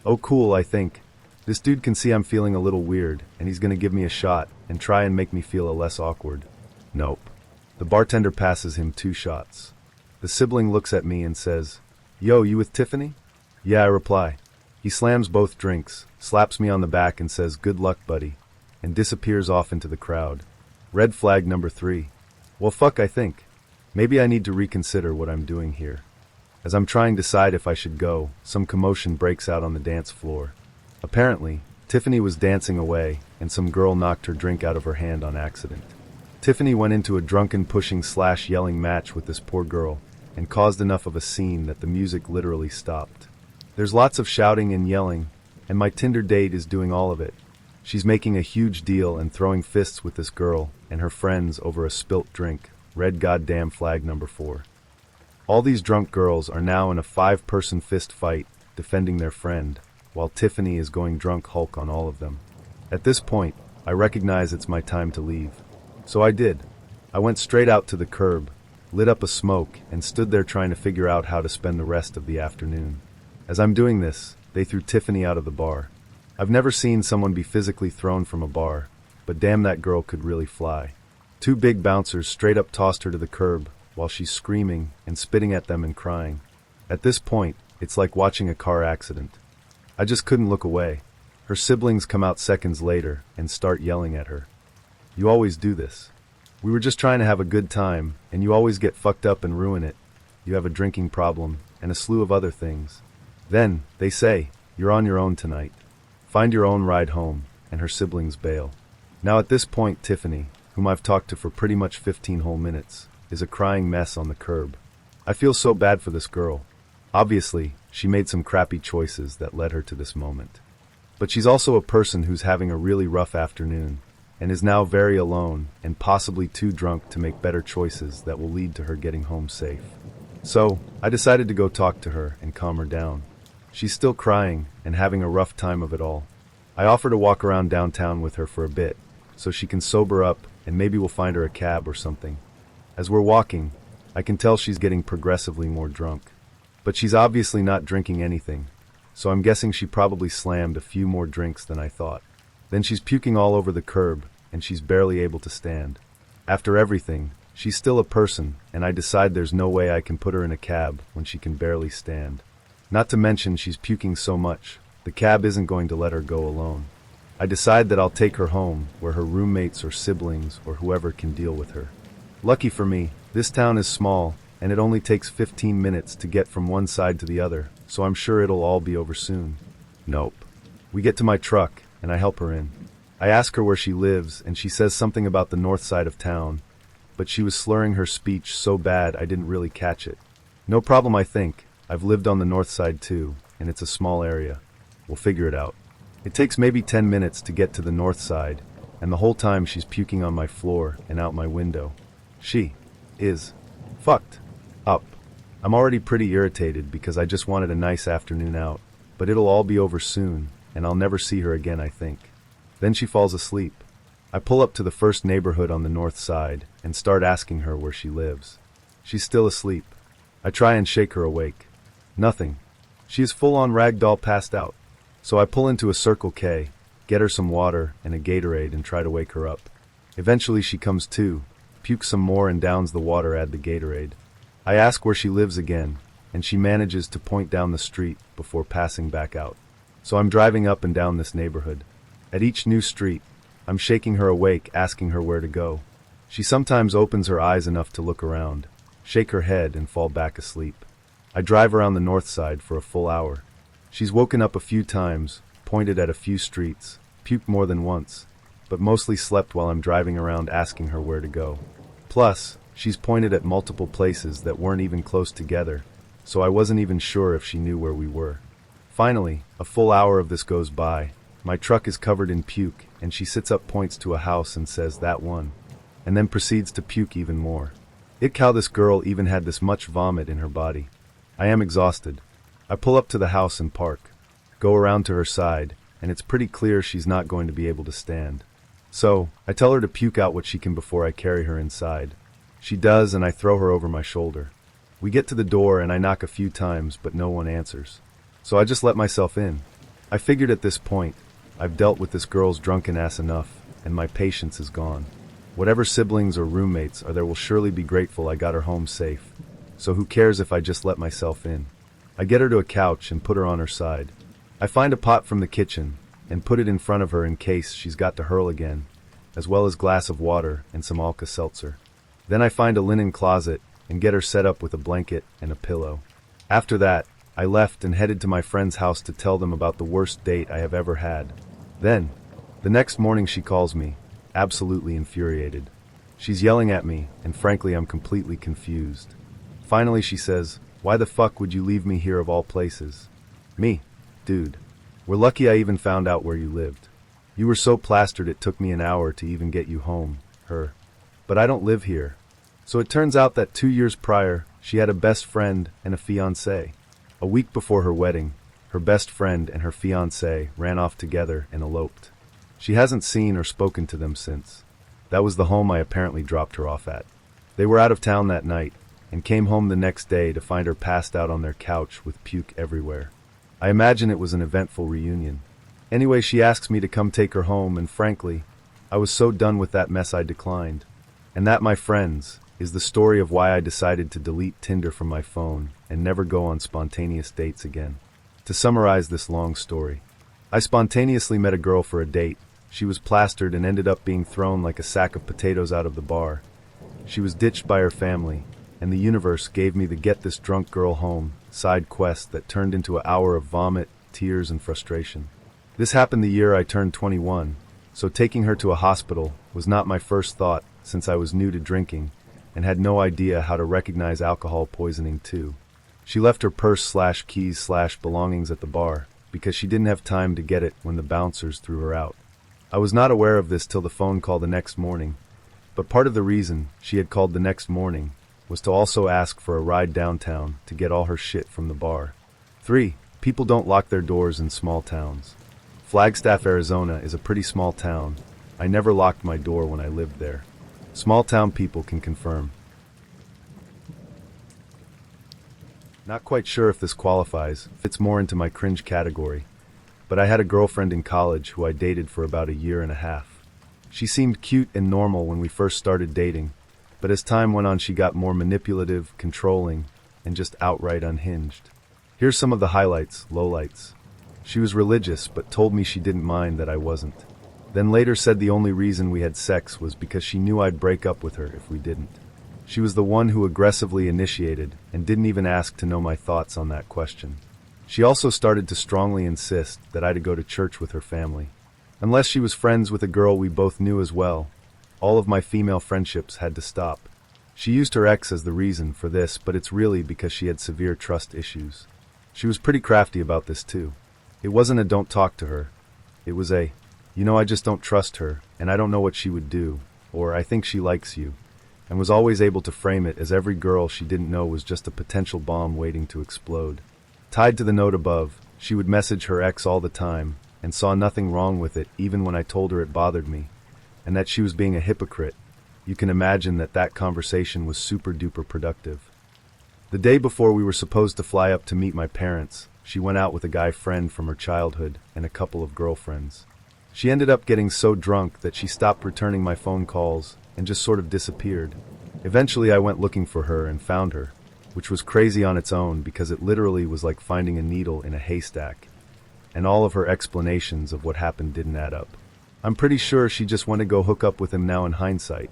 Oh cool, I think. This dude can see I'm feeling a little weird, and he's gonna give me a shot and try and make me feel a less awkward. Nope. The bartender passes him 2 shots. The sibling looks at me and says, "Yo, you with Tiffany?" "Yeah," I reply. He slams both drinks, slaps me on the back and says, "Good luck, buddy," and disappears off into the crowd. Red flag number 3. Well, fuck, I think. Maybe I need to reconsider what I'm doing here. As I'm trying to decide if I should go, some commotion breaks out on the dance floor. Apparently, Tiffany was dancing away, and some girl knocked her drink out of her hand on accident. Tiffany went into a drunken pushing/yelling match with this poor girl, and caused enough of a scene that the music literally stopped. There's lots of shouting and yelling, and my Tinder date is doing all of it. She's making a huge deal and throwing fists with this girl and her friends over a spilt drink. Red goddamn flag number 4. All these drunk girls are now in a 5-person fist fight, defending their friend, while Tiffany is going drunk Hulk on all of them. At this point, I recognize it's my time to leave. So I did. I went straight out to the curb, lit up a smoke, and stood there trying to figure out how to spend the rest of the afternoon. As I'm doing this, they threw Tiffany out of the bar. I've never seen someone be physically thrown from a bar, but damn, that girl could really fly. 2 big bouncers straight up tossed her to the curb, while she's screaming and spitting at them and crying. At this point, it's like watching a car accident. I just couldn't look away. Her siblings come out seconds later and start yelling at her. "You always do this. We were just trying to have a good time, and you always get fucked up and ruin it. You have a drinking problem, and a slew of other things." Then, they say, "You're on your own tonight. Find your own ride home," and her siblings bail. Now at this point, Tiffany, whom I've talked to for pretty much 15 whole minutes, is a crying mess on the curb. I feel so bad for this girl. Obviously, she made some crappy choices that led her to this moment. But she's also a person who's having a really rough afternoon, and is now very alone and possibly too drunk to make better choices that will lead to her getting home safe. So, I decided to go talk to her and calm her down. She's still crying and having a rough time of it all. I offer to walk around downtown with her for a bit, so she can sober up and maybe we'll find her a cab or something. As we're walking, I can tell she's getting progressively more drunk. But she's obviously not drinking anything, so I'm guessing she probably slammed a few more drinks than I thought. Then she's puking all over the curb, and she's barely able to stand. After everything, she's still a person, and I decide there's no way I can put her in a cab when she can barely stand. Not to mention she's puking so much, the cab isn't going to let her go alone. I decide that I'll take her home, where her roommates or siblings or whoever can deal with her. Lucky for me, this town is small, and it only takes 15 minutes to get from one side to the other, so I'm sure it'll all be over soon. Nope. We get to my truck, and I help her in. I ask her where she lives, and she says something about the north side of town, but she was slurring her speech so bad I didn't really catch it. No problem, I think. I've lived on the north side too, and it's a small area. We'll figure it out. It takes maybe 10 minutes to get to the north side, and the whole time she's puking on my floor and out my window. She is fucked up. I'm already pretty irritated because I just wanted a nice afternoon out, but it'll all be over soon, and I'll never see her again, I think. Then she falls asleep. I pull up to the first neighborhood on the north side and start asking her where she lives. She's still asleep. I try and shake her awake. Nothing. She is full-on ragdoll passed out. So I pull into a Circle K, get her some water and a Gatorade and try to wake her up. Eventually she comes to, pukes some more and downs the water, add the Gatorade. I ask where she lives again, and she manages to point down the street before passing back out. So I'm driving up and down this neighborhood. At each new street, I'm shaking her awake, asking her where to go. She sometimes opens her eyes enough to look around, shake her head and fall back asleep. I drive around the north side for a full hour. She's woken up a few times, pointed at a few streets, puked more than once, but mostly slept while I'm driving around asking her where to go. Plus, she's pointed at multiple places that weren't even close together, so I wasn't even sure if she knew where we were. Finally, a full hour of this goes by. My truck is covered in puke, and she sits up, points to a house and says, "That one," and then proceeds to puke even more. Ick, how this girl even had this much vomit in her body. I am exhausted. I pull up to the house and park, go around to her side, and it's pretty clear she's not going to be able to stand. So, I tell her to puke out what she can before I carry her inside. She does, and I throw her over my shoulder. We get to the door and I knock a few times, but no one answers. So I just let myself in. I figured at this point, I've dealt with this girl's drunken ass enough, and my patience is gone. Whatever siblings or roommates are there will surely be grateful I got her home safe. So who cares if I just let myself in? I get her to a couch and put her on her side. I find a pot from the kitchen and put it in front of her in case she's got to hurl again, as well as a glass of water and some Alka-Seltzer. Then I find a linen closet and get her set up with a blanket and a pillow. After that, I left and headed to my friend's house to tell them about the worst date I have ever had. Then, the next morning she calls me, absolutely infuriated. She's yelling at me, and frankly I'm completely confused. Finally she says, "Why the fuck would you leave me here of all places?" Me, dude. We're lucky I even found out where you lived. You were so plastered it took me an hour to even get you home. Her. But I don't live here. So it turns out that 2 years prior, she had a best friend and a fiancé. A week before her wedding, her best friend and her fiancé ran off together and eloped. She hasn't seen or spoken to them since. That was the home I apparently dropped her off at. They were out of town that night, and came home the next day to find her passed out on their couch with puke everywhere. I imagine it was an eventful reunion. Anyway, she asks me to come take her home, and frankly, I was so done with that mess I declined. And that, my friends, is the story of why I decided to delete Tinder from my phone and never go on spontaneous dates again. To summarize this long story, I spontaneously met a girl for a date. She was plastered and ended up being thrown like a sack of potatoes out of the bar. She was ditched by her family, and the universe gave me the get this drunk girl home side quest that turned into an hour of vomit, tears, and frustration. This happened the year I turned 21, so taking her to a hospital was not my first thought since I was new to drinking and had no idea how to recognize alcohol poisoning too. She left her purse/keys/belongings at the bar because she didn't have time to get it when the bouncers threw her out. I was not aware of this till the phone call the next morning, but part of the reason she had called the next morning was to also ask for a ride downtown to get all her shit from the bar. 3 People don't lock their doors in small towns. Flagstaff, Arizona is a pretty small town. I never locked my door when I lived there. Small town people can confirm. Not quite sure if this qualifies, fits more into my cringe category, but I had a girlfriend in college who I dated for about a year and a half. She seemed cute and normal when we first started dating, but as time went on she got more manipulative, controlling, and just outright unhinged. Here's some of the highlights, lowlights. She was religious, but told me she didn't mind that I wasn't. Then later said the only reason we had sex was because she knew I'd break up with her if we didn't. She was the one who aggressively initiated and didn't even ask to know my thoughts on that question. She also started to strongly insist that I go to church with her family. Unless she was friends with a girl we both knew as well, all of my female friendships had to stop. She used her ex as the reason for this, but it's really because she had severe trust issues. She was pretty crafty about this too. It wasn't a don't talk to her. It was a, I just don't trust her, and I don't know what she would do, or I think she likes you, and was always able to frame it as every girl she didn't know was just a potential bomb waiting to explode. Tied to the note above, she would message her ex all the time, and saw nothing wrong with it even when I told her it bothered me, and that she was being a hypocrite. You can imagine that conversation was super duper productive. The day before we were supposed to fly up to meet my parents, she went out with a guy friend from her childhood and a couple of girlfriends. She ended up getting so drunk that she stopped returning my phone calls and just sort of disappeared. Eventually I went looking for her and found her, which was crazy on its own because it literally was like finding a needle in a haystack, and all of her explanations of what happened didn't add up. I'm pretty sure she just wanted to go hook up with him now in hindsight.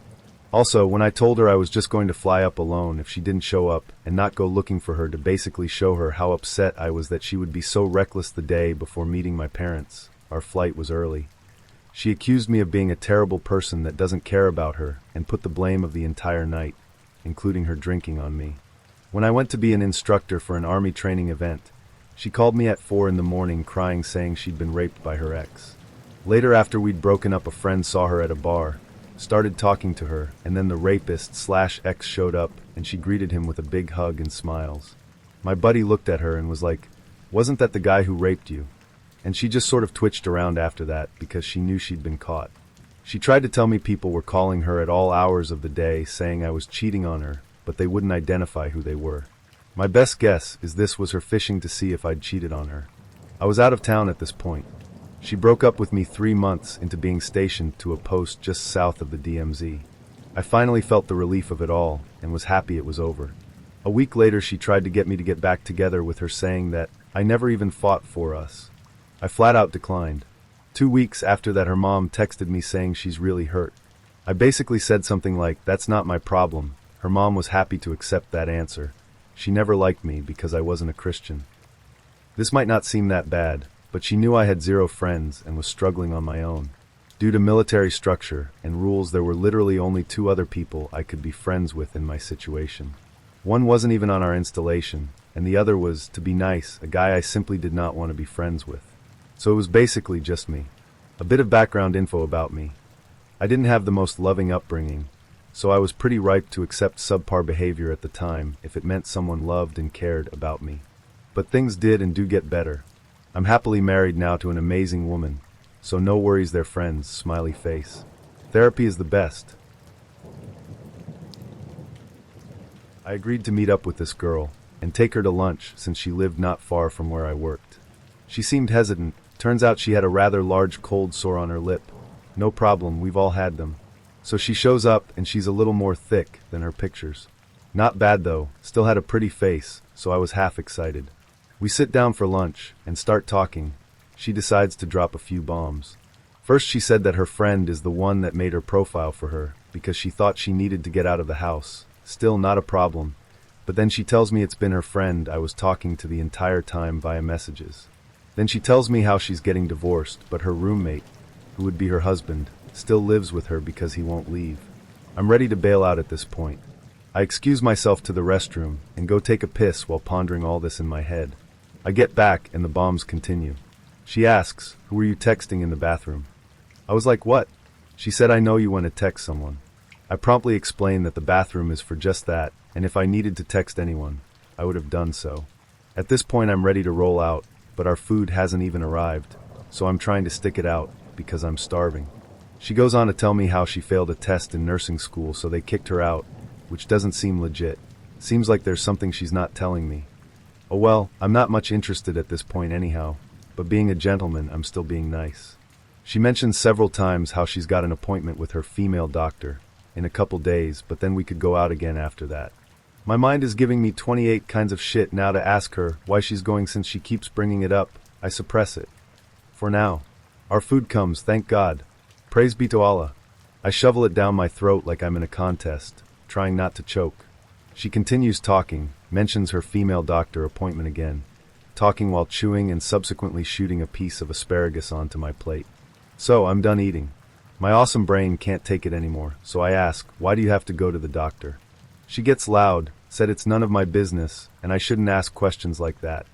Also, when I told her I was just going to fly up alone if she didn't show up and not go looking for her to basically show her how upset I was that she would be so reckless the day before meeting my parents, our flight was early. She accused me of being a terrible person that doesn't care about her and put the blame of the entire night, including her drinking, on me. When I went to be an instructor for an army training event, she called me at 4 a.m. crying, saying she'd been raped by her ex. Later, after we'd broken up, a friend saw her at a bar, started talking to her, and then the rapist/ex showed up and she greeted him with a big hug and smiles. My buddy looked at her and was like, "Wasn't that the guy who raped you?" And she just sort of twitched around after that because she knew she'd been caught. She tried to tell me people were calling her at all hours of the day saying I was cheating on her, but they wouldn't identify who they were. My best guess is this was her fishing to see if I'd cheated on her. I was out of town at this point. She broke up with me 3 months into being stationed to a post just south of the DMZ. I finally felt the relief of it all and was happy it was over. A week later she tried to get me to get back together with her, saying that I never even fought for us. I flat out declined. 2 weeks after that her mom texted me saying she's really hurt. I basically said something like, "That's not my problem." Her mom was happy to accept that answer. She never liked me because I wasn't a Christian. This might not seem that bad, but she knew I had 0 friends and was struggling on my own. Due to military structure and rules, there were literally only 2 other people I could be friends with in my situation. One wasn't even on our installation, and the other was, to be nice, a guy I simply did not want to be friends with. So it was basically just me. A bit of background info about me. I didn't have the most loving upbringing, so I was pretty ripe to accept subpar behavior at the time if it meant someone loved and cared about me. But things did and do get better. I'm happily married now to an amazing woman, so no worries there, friends, smiley face. Therapy is the best. I agreed to meet up with this girl and take her to lunch since she lived not far from where I worked. She seemed hesitant. Turns out she had a rather large cold sore on her lip. No problem, we've all had them. So she shows up and she's a little more thick than her pictures. Not bad though, still had a pretty face, so I was half excited. We sit down for lunch and start talking. She decides to drop a few bombs. First she said that her friend is the one that made her profile for her because she thought she needed to get out of the house. Still not a problem. But then she tells me it's been her friend I was talking to the entire time via messages. Then she tells me how she's getting divorced, but her roommate, who would be her husband, still lives with her because he won't leave. I'm ready to bail out at this point. I excuse myself to the restroom and go take a piss while pondering all this in my head. I get back and the bombs continue. She asks, "Who were you texting in the bathroom?" I was like, "What?" She said, "I know you want to text someone." I promptly explained that the bathroom is for just that, and if I needed to text anyone, I would have done so. At this point I'm ready to roll out, but our food hasn't even arrived, so I'm trying to stick it out, because I'm starving. She goes on to tell me how she failed a test in nursing school, so they kicked her out, which doesn't seem legit. Seems like there's something she's not telling me. Oh well, I'm not much interested at this point anyhow, but being a gentleman, I'm still being nice. She mentions several times how she's got an appointment with her female doctor in a couple days, but then we could go out again after that. My mind is giving me 28 kinds of shit now to ask her why she's going since she keeps bringing it up. I suppress it. For now. Our food comes, thank God. Praise be to Allah. I shovel it down my throat like I'm in a contest, trying not to choke. She continues talking, mentions her female doctor appointment again, talking while chewing and subsequently shooting a piece of asparagus onto my plate. So, I'm done eating. My awesome brain can't take it anymore, so I ask, why do you have to go to the doctor? She gets loud, said it's none of my business, and I shouldn't ask questions like that.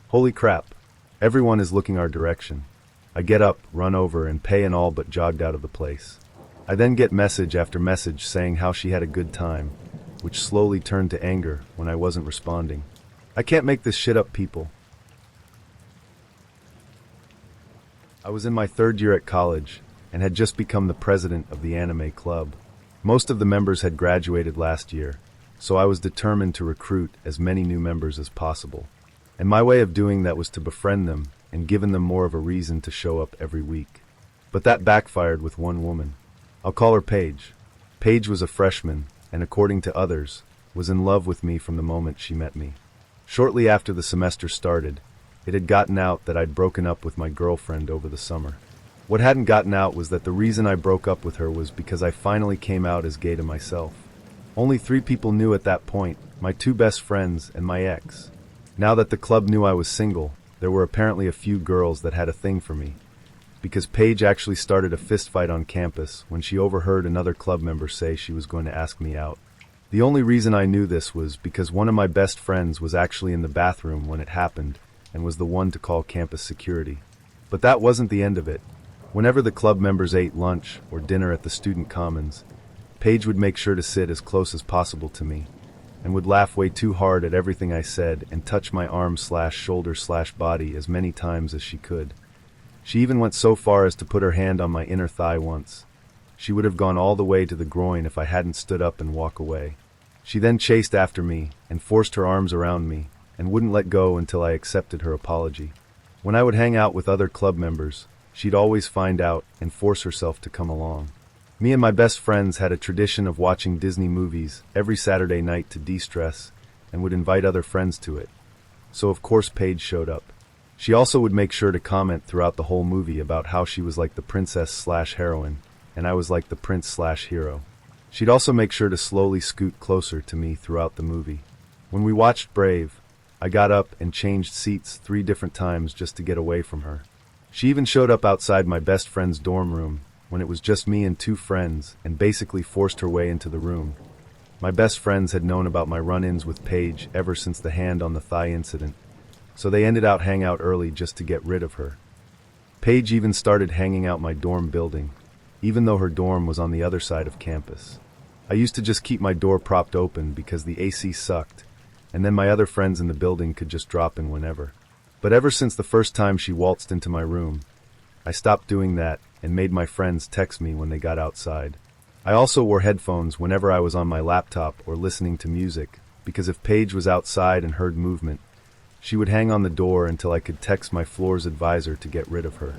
Holy crap. Everyone is looking our direction. I get up, run over, and pay and all but jogged out of the place. I then get message after message saying how she had a good time, which slowly turned to anger when I wasn't responding. I can't make this shit up, people. I was in my 3rd year at college, and had just become the president of the anime club. Most of the members had graduated last year, so I was determined to recruit as many new members as possible. And my way of doing that was to befriend them and given them more of a reason to show up every week. But that backfired with one woman. I'll call her Paige. Paige was a freshman, and according to others, was in love with me from the moment she met me. Shortly after the semester started, it had gotten out that I'd broken up with my girlfriend over the summer. What hadn't gotten out was that the reason I broke up with her was because I finally came out as gay to myself. Only 3 people knew at that point, my 2 best friends and my ex. Now that the club knew I was single, there were apparently a few girls that had a thing for me, because Paige actually started a fistfight on campus when she overheard another club member say she was going to ask me out. The only reason I knew this was because one of my best friends was actually in the bathroom when it happened and was the one to call campus security. But that wasn't the end of it. Whenever the club members ate lunch or dinner at the student commons, Paige would make sure to sit as close as possible to me, and would laugh way too hard at everything I said and touch my arm/shoulder/body as many times as she could. She even went so far as to put her hand on my inner thigh once. She would have gone all the way to the groin if I hadn't stood up and walk away. She then chased after me and forced her arms around me and wouldn't let go until I accepted her apology. When I would hang out with other club members, she'd always find out and force herself to come along. Me and my best friends had a tradition of watching Disney movies every Saturday night to de-stress and would invite other friends to it. So of course Paige showed up. She also would make sure to comment throughout the whole movie about how she was like the princess/heroine and I was like the prince/hero. She'd also make sure to slowly scoot closer to me throughout the movie. When we watched Brave, I got up and changed seats 3 different times just to get away from her. She even showed up outside my best friend's dorm room when it was just me and 2 friends and basically forced her way into the room. My best friends had known about my run-ins with Paige ever since the hand on the thigh incident, so they ended up hanging out early just to get rid of her. Paige even started hanging out my dorm building, even though her dorm was on the other side of campus. I used to just keep my door propped open because the AC sucked, and then my other friends in the building could just drop in whenever. But ever since the first time she waltzed into my room, I stopped doing that and made my friends text me when they got outside. I also wore headphones whenever I was on my laptop or listening to music, because if Paige was outside and heard movement, she would hang on the door until I could text my floor's advisor to get rid of her.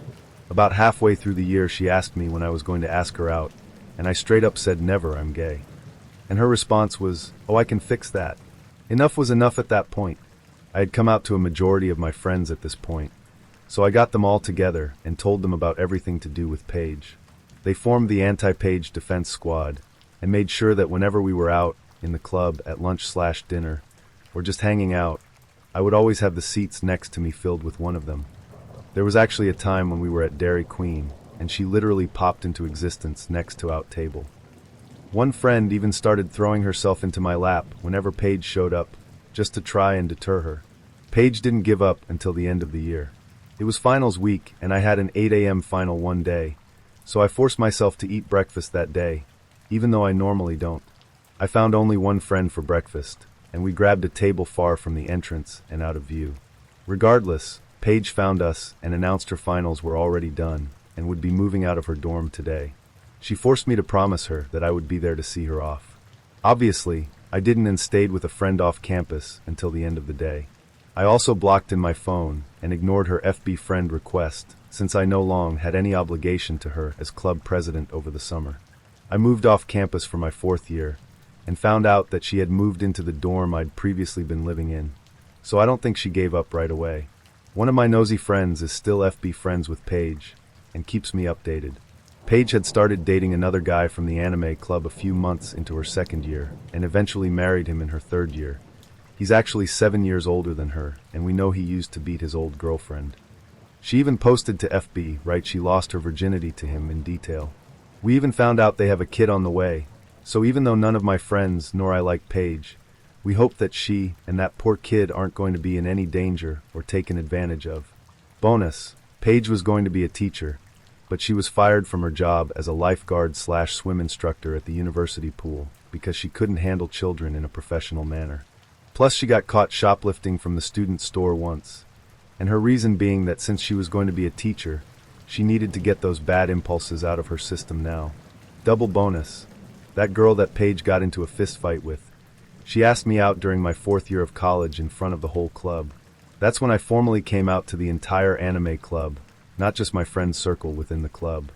About halfway through the year, she asked me when I was going to ask her out, and I straight up said never, I'm gay. And her response was, oh, I can fix that. Enough was enough at that point. I had come out to a majority of my friends at this point, so I got them all together and told them about everything to do with Paige. They formed the Anti-Paige Defense Squad and made sure that whenever we were out in the club at lunch/dinner or just hanging out, I would always have the seats next to me filled with one of them. There was actually a time when we were at Dairy Queen and she literally popped into existence next to our table. One friend even started throwing herself into my lap whenever Paige showed up, just to try and deter her. Paige didn't give up until the end of the year. It was finals week, and I had an 8 a.m. final one day, so I forced myself to eat breakfast that day, even though I normally don't. I found only one friend for breakfast, and we grabbed a table far from the entrance and out of view. Regardless, Paige found us and announced her finals were already done and would be moving out of her dorm today. She forced me to promise her that I would be there to see her off. Obviously, I didn't and stayed with a friend off campus until the end of the day. I also blocked in my phone and ignored her FB friend request since I no longer had any obligation to her as club president over the summer. I moved off campus for my 4th year and found out that she had moved into the dorm I'd previously been living in, so I don't think she gave up right away. One of my nosy friends is still FB friends with Paige and keeps me updated. Paige had started dating another guy from the anime club a few months into her 2nd year and eventually married him in her 3rd year. He's actually 7 years older than her, and we know he used to beat his old girlfriend. She even posted to FB, right, she lost her virginity to him in detail. We even found out they have a kid on the way, so even though none of my friends nor I like Paige, we hope that she and that poor kid aren't going to be in any danger or taken advantage of. Bonus, Paige was going to be a teacher, but she was fired from her job as a lifeguard/swim instructor at the university pool because she couldn't handle children in a professional manner. Plus she got caught shoplifting from the student store once, and her reason being that since she was going to be a teacher, she needed to get those bad impulses out of her system now. Double bonus, that girl that Paige got into a fist fight with, she asked me out during my 4th year of college in front of the whole club. That's when I formally came out to the entire anime club, not just my friend's circle within the club.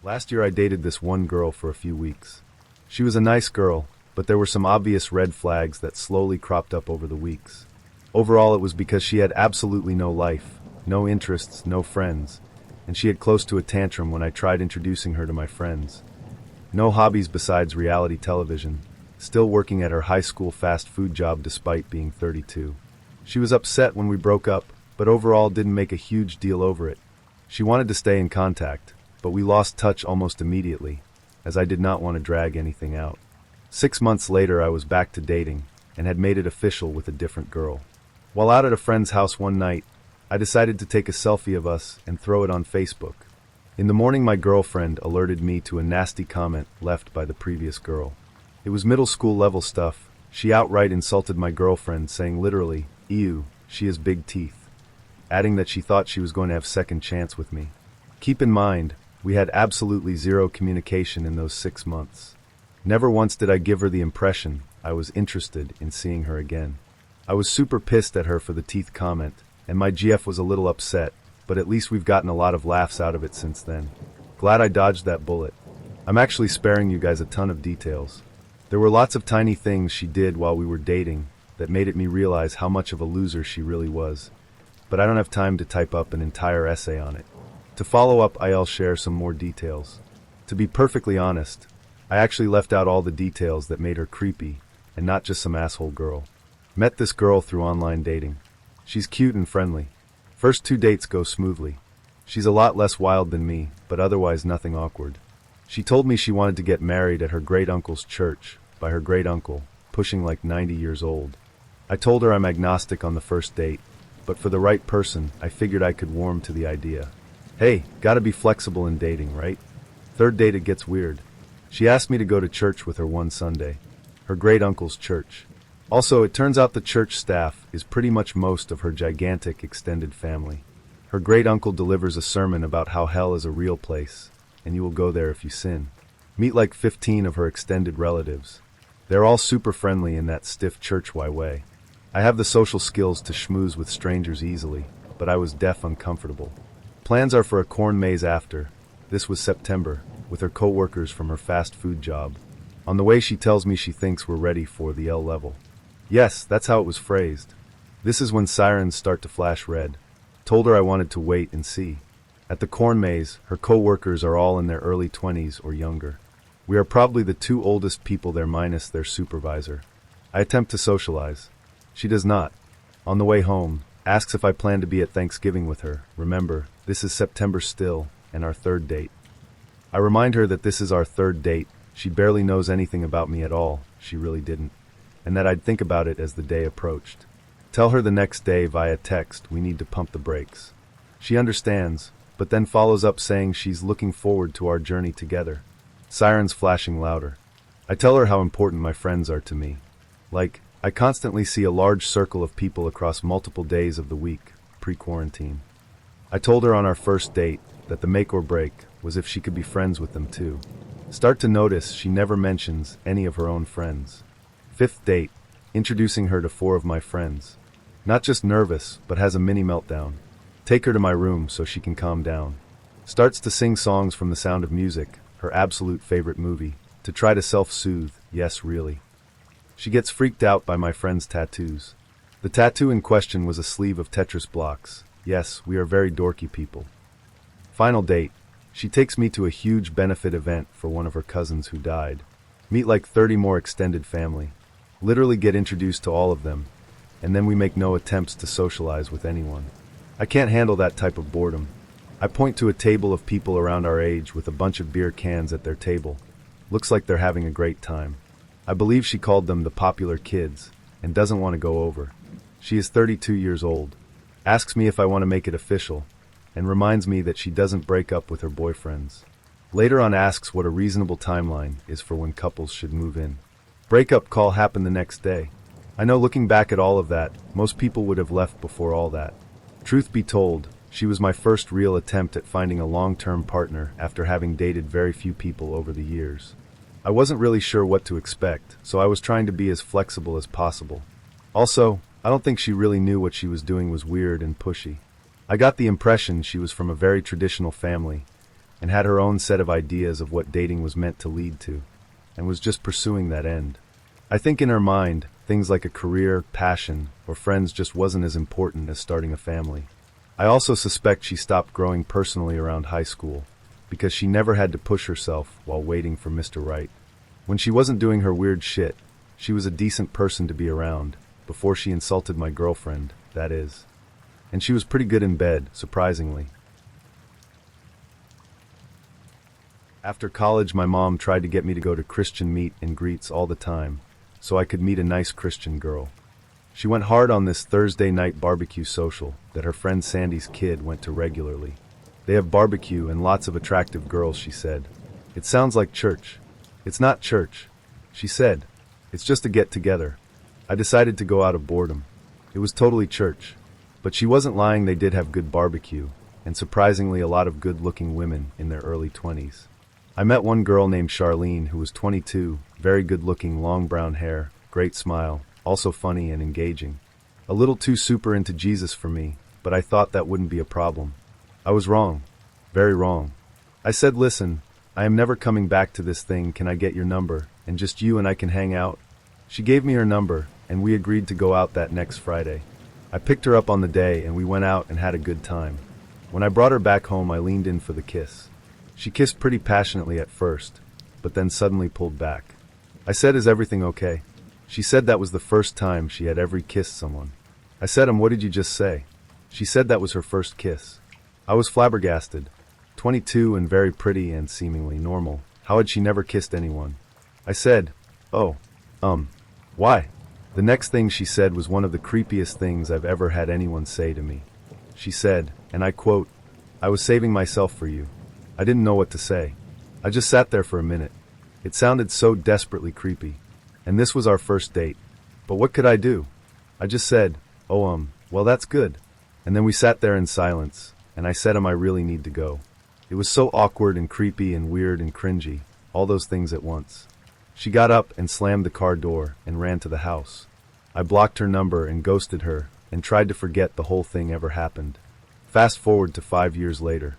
Last year I dated this one girl for a few weeks. She was a nice girl, but there were some obvious red flags that slowly cropped up over the weeks. Overall, it was because she had absolutely no life, no interests, no friends, and she had close to a tantrum when I tried introducing her to my friends. No hobbies besides reality television, still working at her high school fast food job despite being 32. She was upset when we broke up, but overall didn't make a huge deal over it. She wanted to stay in contact, but we lost touch almost immediately, as I did not want to drag anything out. 6 months later I was back to dating, and had made it official with a different girl. While out at a friend's house one night, I decided to take a selfie of us and throw it on Facebook. In the morning my girlfriend alerted me to a nasty comment left by the previous girl. It was middle school level stuff. She outright insulted my girlfriend, saying literally, "Ew, she has big teeth," adding that she thought she was going to have second chance with me. Keep in mind, we had absolutely zero communication in those 6 months. Never once did I give her the impression I was interested in seeing her again. I was super pissed at her for the teeth comment, and my GF was a little upset, but at least we've gotten a lot of laughs out of it since then. Glad I dodged that bullet. I'm actually sparing you guys a ton of details. There were lots of tiny things she did while we were dating that made me realize how much of a loser she really was, but I don't have time to type up an entire essay on it. To follow up, I'll share some more details. To be perfectly honest, I actually left out all the details that made her creepy, and not just some asshole girl. Met this girl through online dating. She's cute and friendly. First 2 dates go smoothly. She's a lot less wild than me, but otherwise nothing awkward. She told me she wanted to get married at her great-uncle's church, by her great-uncle, pushing like 90 years old. I told her I'm agnostic on the first date, but for the right person, I figured I could warm to the idea. Hey, gotta be flexible in dating, right? 3rd date it gets weird. She asked me to go to church with her one Sunday. Her great-uncle's church. Also, it turns out the church staff is pretty much most of her gigantic extended family. Her great-uncle delivers a sermon about how hell is a real place, and you will go there if you sin. Meet like 15 of her extended relatives. They're all super friendly in that stiff church-y way. I have the social skills to schmooze with strangers easily, but I was deaf uncomfortable. Plans are for a corn maze after. This was September, with her co-workers from her fast food job. On the way she tells me she thinks we're ready for the L level. Yes, that's how it was phrased. This is when sirens start to flash red. Told her I wanted to wait and see. At the corn maze, her co-workers are all in their early 20s or younger. We are probably the 2 oldest people there minus their supervisor. I attempt to socialize. She does not. On the way home, asks if I plan to be at Thanksgiving with her. Remember, this is September still, and our 3rd date. I remind her that this is our 3rd date. She barely knows anything about me at all. She really didn't. And that I'd think about it as the day approached. Tell her the next day via text we need to pump the brakes. She understands, but then follows up saying she's looking forward to our journey together. Sirens flashing louder. I tell her how important my friends are to me. Like, I constantly see a large circle of people across multiple days of the week, pre-quarantine. I told her on our first date that the make or break was if she could be friends with them too. Start to notice she never mentions any of her own friends. Fifth date, introducing her to 4 of my friends. Not just nervous, but has a mini meltdown. Take her to my room so she can calm down. Starts to sing songs from The Sound of Music, her absolute favorite movie, to try to self-soothe, yes really. She gets freaked out by my friend's tattoos. The tattoo in question was a sleeve of Tetris blocks. Yes, we are very dorky people. Final date, she takes me to a huge benefit event for one of her cousins who died. Meet like 30 more extended family. Literally get introduced to all of them, and then we make no attempts to socialize with anyone. I can't handle that type of boredom. I point to a table of people around our age with a bunch of beer cans at their table. Looks like they're having a great time. I believe she called them the popular kids, and doesn't want to go over. She is 32 years old. Asks me if I want to make it official, and reminds me that she doesn't break up with her boyfriends. Later on asks what a reasonable timeline is for when couples should move in. Breakup call happened the next day. I know looking back at all of that, most people would have left before all that. Truth be told, she was my first real attempt at finding a long-term partner after having dated very few people over the years. I wasn't really sure what to expect, so I was trying to be as flexible as possible. Also, I don't think she really knew what she was doing was weird and pushy. I got the impression she was from a very traditional family and had her own set of ideas of what dating was meant to lead to, and was just pursuing that end. I think in her mind, things like a career, passion, or friends just wasn't as important as starting a family. I also suspect she stopped growing personally around high school, because she never had to push herself while waiting for Mr. Right. When she wasn't doing her weird shit, she was a decent person to be around, before she insulted my girlfriend, that is. And she was pretty good in bed, surprisingly. After college, my mom tried to get me to go to Christian meet and greets all the time, so I could meet a nice Christian girl. She went hard on this Thursday night barbecue social that her friend Sandy's kid went to regularly. They have barbecue and lots of attractive girls, she said. It sounds like church. It's not church, she said. It's just a get-together. I decided to go out of boredom. It was totally church. But she wasn't lying, they did have good barbecue, and surprisingly a lot of good-looking women in their early 20s. I met one girl named Charlene who was 22, very good-looking, long brown hair, great smile, also funny and engaging. A little too super into Jesus for me, but I thought that wouldn't be a problem. I was wrong. Very wrong. I said, listen, I am never coming back to this thing, can I get your number, and just you and I can hang out? She gave me her number, and we agreed to go out that next Friday. I picked her up on the day, and we went out and had a good time. When I brought her back home, I leaned in for the kiss. She kissed pretty passionately at first, but then suddenly pulled back. I said, is everything okay? She said that was the first time she had ever kissed someone. I said, what did you just say? She said that was her first kiss. I was flabbergasted. 22 and very pretty and seemingly normal. How had she never kissed anyone? I said, why? The next thing she said was one of the creepiest things I've ever had anyone say to me. She said, and I quote, I was saving myself for you. I didn't know what to say. I just sat there for a minute. It sounded so desperately creepy. And this was our first date. But what could I do? I just said, well that's good. And then we sat there in silence, and I said, I really need to go. It was so awkward and creepy and weird and cringy, all those things at once. She got up and slammed the car door and ran to the house. I blocked her number and ghosted her and tried to forget the whole thing ever happened. Fast forward to 5 years later.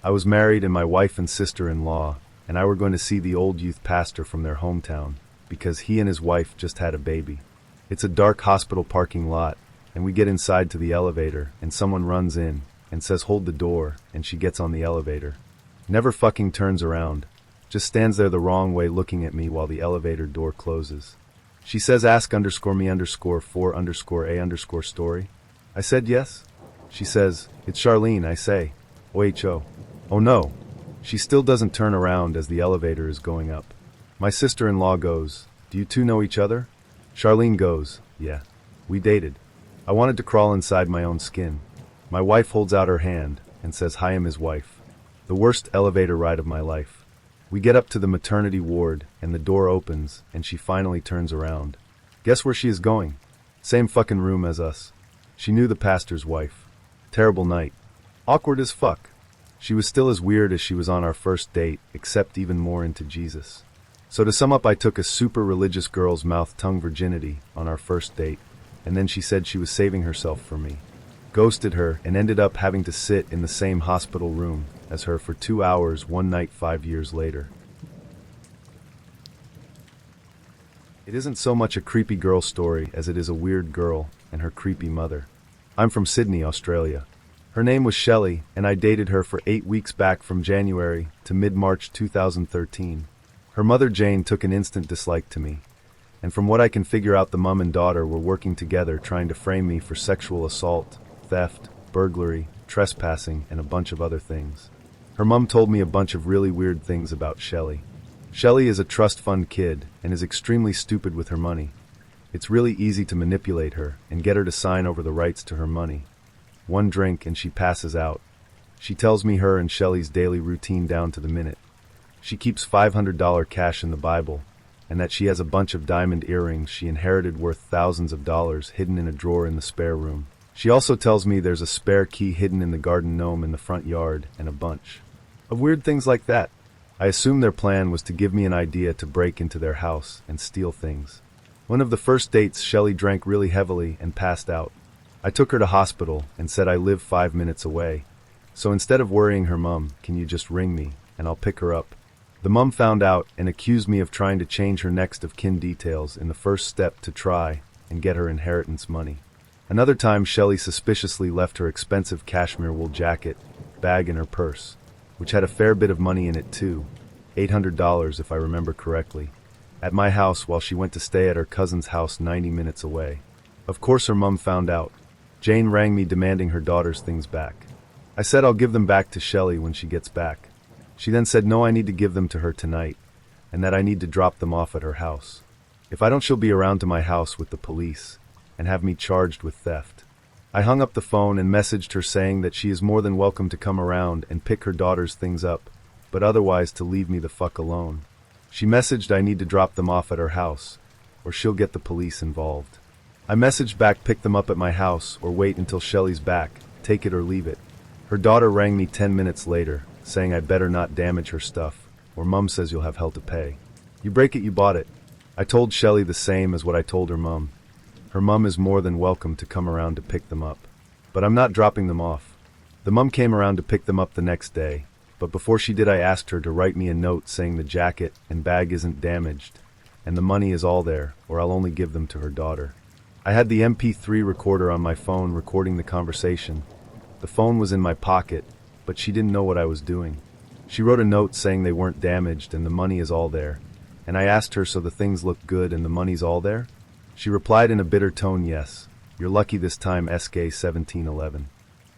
I was married and my wife and sister-in-law and I were going to see the old youth pastor from their hometown because he and his wife just had a baby. It's a dark hospital parking lot and we get inside to the elevator and someone runs in and says hold the door and she gets on the elevator. Never fucking turns around. Just stands there the wrong way looking at me while the elevator door closes. She says ask_me_for_a_story. I said yes. She says, it's Charlene, I say. OHO. Oh no. She still doesn't turn around as the elevator is going up. My sister-in-law goes, do you two know each other? Charlene goes, yeah. We dated. I wanted to crawl inside my own skin. My wife holds out her hand and says hi, I'm his wife. The worst elevator ride of my life. We get up to the maternity ward and the door opens and she finally turns around. Guess where she is going? Same fucking room as us. She knew the pastor's wife. Terrible night. Awkward as fuck. She was still as weird as she was on our first date, except even more into Jesus. So to sum up, I took a super religious girl's mouth-tongue virginity on our first date, and then she said she was saving herself for me. Ghosted her and ended up having to sit in the same hospital room as her for 2 hours one night 5 years later. It isn't so much a creepy girl story as it is a weird girl and her creepy mother. I'm from Sydney, Australia. Her name was Shelley, and I dated her for 8 weeks back from January to mid-March 2013. Her mother Jane took an instant dislike to me, and from what I can figure out, the mom and daughter were working together trying to frame me for sexual assault, theft, burglary, trespassing, and a bunch of other things. Her mom told me a bunch of really weird things about Shelley. Shelley is a trust fund kid and is extremely stupid with her money. It's really easy to manipulate her and get her to sign over the rights to her money. One drink and she passes out. She tells me her and Shelley's daily routine down to the minute. She keeps $500 cash in the Bible, and that she has a bunch of diamond earrings she inherited worth thousands of dollars hidden in a drawer in the spare room. She also tells me there's a spare key hidden in the garden gnome in the front yard, and a bunch of weird things like that. I assume their plan was to give me an idea to break into their house and steal things. One of the first dates, Shelley drank really heavily and passed out. I took her to hospital and said I live 5 minutes away, so instead of worrying her mom, can you just ring me and I'll pick her up? The mom found out and accused me of trying to change her next of kin details in the first step to try and get her inheritance money. Another time, Shelley suspiciously left her expensive cashmere wool jacket bag in her purse, which had a fair bit of money in it too, $800 if I remember correctly, at my house while she went to stay at her cousin's house 90 minutes away. Of course her mom found out. Jane rang me demanding her daughter's things back. I said I'll give them back to Shelley when she gets back. She then said no, I need to give them to her tonight, and that I need to drop them off at her house. If I don't, she'll be around to my house with the police and have me charged with theft. I hung up the phone and messaged her saying that she is more than welcome to come around and pick her daughter's things up, but otherwise to leave me the fuck alone. She messaged I need to drop them off at her house, or she'll get the police involved. I messaged back, pick them up at my house, or wait until Shelley's back, take it or leave it. Her daughter rang me 10 minutes later, saying I better not damage her stuff, or mom says you'll have hell to pay. You break it, you bought it. I told Shelley the same as what I told her mom. Her mom is more than welcome to come around to pick them up. But I'm not dropping them off. The mom came around to pick them up the next day, but before she did I asked her to write me a note saying the jacket and bag isn't damaged, and the money is all there, or I'll only give them to her daughter. I had the MP3 recorder on my phone recording the conversation. The phone was in my pocket, but she didn't know what I was doing. She wrote a note saying they weren't damaged and the money is all there, and I asked her, so the things look good and the money's all there? She replied in a bitter tone, yes. You're lucky this time, SK 1711.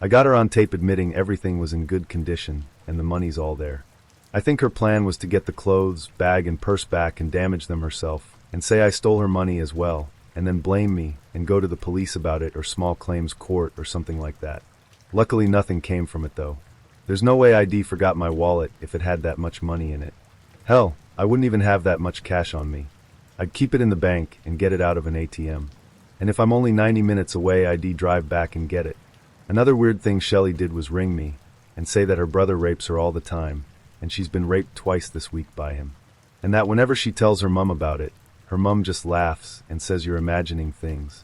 I got her on tape admitting everything was in good condition and the money's all there. I think her plan was to get the clothes, bag, and purse back and damage them herself, and say I stole her money as well, and then blame me and go to the police about it or small claims court or something like that. Luckily nothing came from it though. There's no way ID forgot my wallet if it had that much money in it. Hell, I wouldn't even have that much cash on me. I'd keep it in the bank and get it out of an ATM. And if I'm only 90 minutes away, I'd drive back and get it. Another weird thing Shelley did was ring me and say that her brother rapes her all the time, and she's been raped twice this week by him. And that whenever she tells her mom about it, her mom just laughs and says you're imagining things.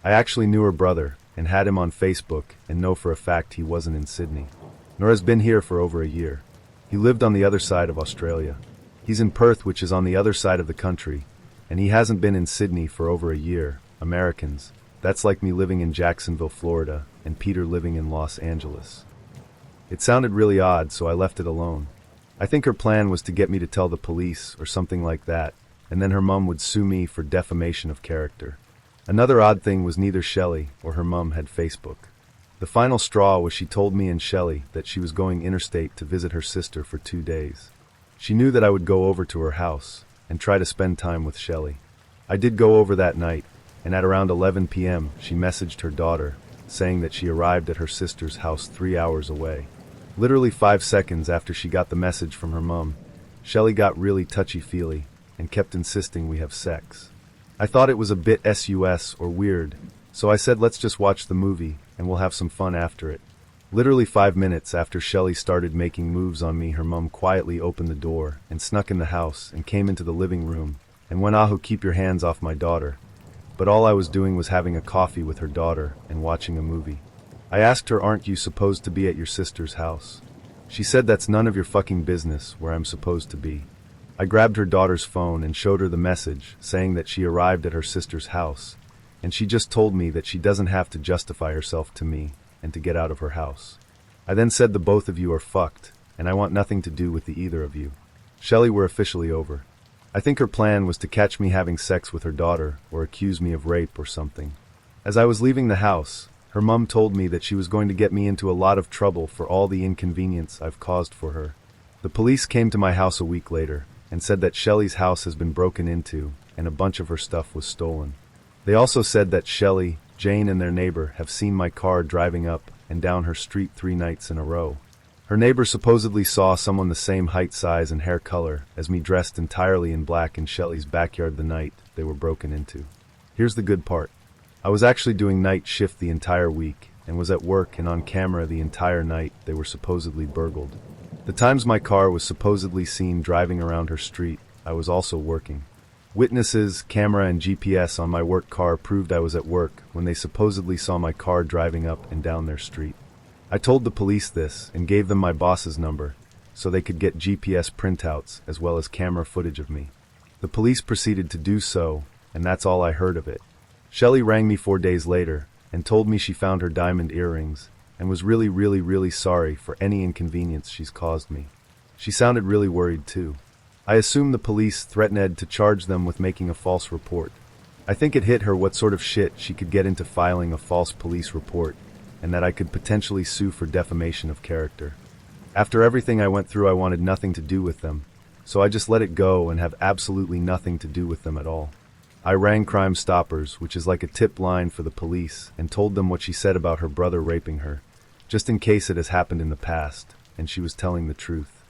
I actually knew her brother and had him on Facebook and know for a fact he wasn't in Sydney, nor has been here for over a year. He lived on the other side of Australia. He's in Perth, which is on the other side of the country, and he hasn't been in Sydney for over a year. Americans. That's like me living in Jacksonville, Florida, and Peter living in Los Angeles. It sounded really odd, so I left it alone. I think her plan was to get me to tell the police or something like that, and then her mom would sue me for defamation of character. Another odd thing was neither Shelley or her mom had Facebook. The final straw was she told me and Shelley that she was going interstate to visit her sister for 2 days. She knew that I would go over to her house and try to spend time with Shelley. I did go over that night, and at around 11 p.m. she messaged her daughter, saying that she arrived at her sister's house 3 hours away. Literally 5 seconds after she got the message from her mom, Shelley got really touchy-feely and kept insisting we have sex. I thought it was a bit sus or weird, so I said let's just watch the movie and we'll have some fun after it. Literally 5 minutes after Shelley started making moves on me, her mum quietly opened the door and snuck in the house and came into the living room and went, "Ahu, keep your hands off my daughter." But all I was doing was having a coffee with her daughter and watching a movie. I asked her, "Aren't you supposed to be at your sister's house?" She said that's none of your fucking business where I'm supposed to be. I grabbed her daughter's phone and showed her the message saying that she arrived at her sister's house, and she just told me that she doesn't have to justify herself to me and to get out of her house. I then said the both of you are fucked, and I want nothing to do with the either of you. Shelley, we're officially over. I think her plan was to catch me having sex with her daughter or accuse me of rape or something. As I was leaving the house, her mum told me that she was going to get me into a lot of trouble for all the inconvenience I've caused for her. The police came to my house a week later and said that Shelley's house has been broken into and a bunch of her stuff was stolen. They also said that Shelley, Jane, and their neighbor have seen my car driving up and down her street 3 nights in a row. Her neighbor supposedly saw someone the same height, size, and hair color as me dressed entirely in black in Shelley's backyard the night they were broken into. Here's the good part. I was actually doing night shift the entire week and was at work and on camera the entire night they were supposedly burgled. The times my car was supposedly seen driving around her street, I was also working. Witnesses, camera, and GPS on my work car proved I was at work when they supposedly saw my car driving up and down their street. I told the police this and gave them my boss's number so they could get GPS printouts as well as camera footage of me. The police proceeded to do so, and that's all I heard of it. Shelley rang me 4 days later and told me she found her diamond earrings and was really sorry for any inconvenience she's caused me. She sounded really worried too. I assume the police threatened Ed to charge them with making a false report. I think it hit her what sort of shit she could get into filing a false police report, and that I could potentially sue for defamation of character. After everything I went through, I wanted nothing to do with them, so I just let it go and have absolutely nothing to do with them at all. I rang Crime Stoppers, which is like a tip line for the police, and told them what she said about her brother raping her, just in case it has happened in the past, and she was telling the truth.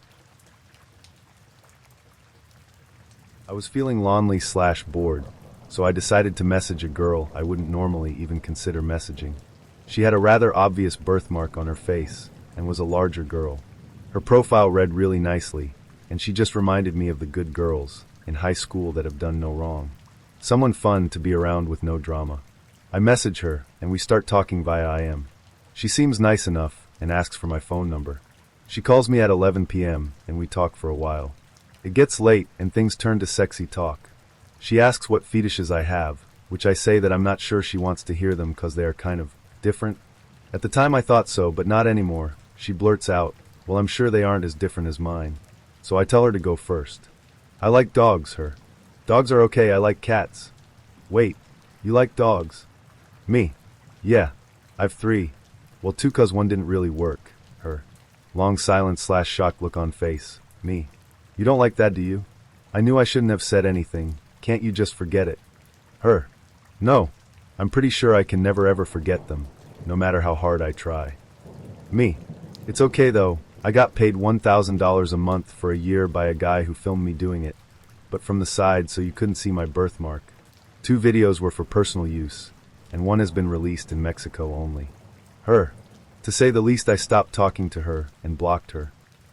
I was feeling lonely/bored, so I decided to message a girl I wouldn't normally even consider messaging. She had a rather obvious birthmark on her face and was a larger girl. Her profile read really nicely, and she just reminded me of the good girls in high school that have done no wrong. Someone fun to be around with no drama. I message her, and we start talking via IM. She seems nice enough and asks for my phone number. She calls me at 11 p.m., and we talk for a while. It gets late, and things turn to sexy talk. She asks what fetishes I have, which I say that I'm not sure she wants to hear them because they are kind of different. At the time I thought so, but not anymore. She blurts out, "Well, I'm sure they aren't as different as mine." So I tell her to go first. I like dogs, her. Dogs are okay, I like cats. Wait, you like dogs? Me? Yeah, I've 3. Well, 2 cause one didn't really work, her. Long silence/shocked look on face. Me. You don't like that, do you? I knew I shouldn't have said anything. Can't you just forget it? Her. No. I'm pretty sure I can never ever forget them, no matter how hard I try. Me. It's okay though, I got paid $1,000 a month for a year by a guy who filmed me doing it, but from the side so you couldn't see my birthmark. 2 videos were for personal use, and 1 has been released in Mexico only. Her. To say the least, I stopped talking to her and blocked her.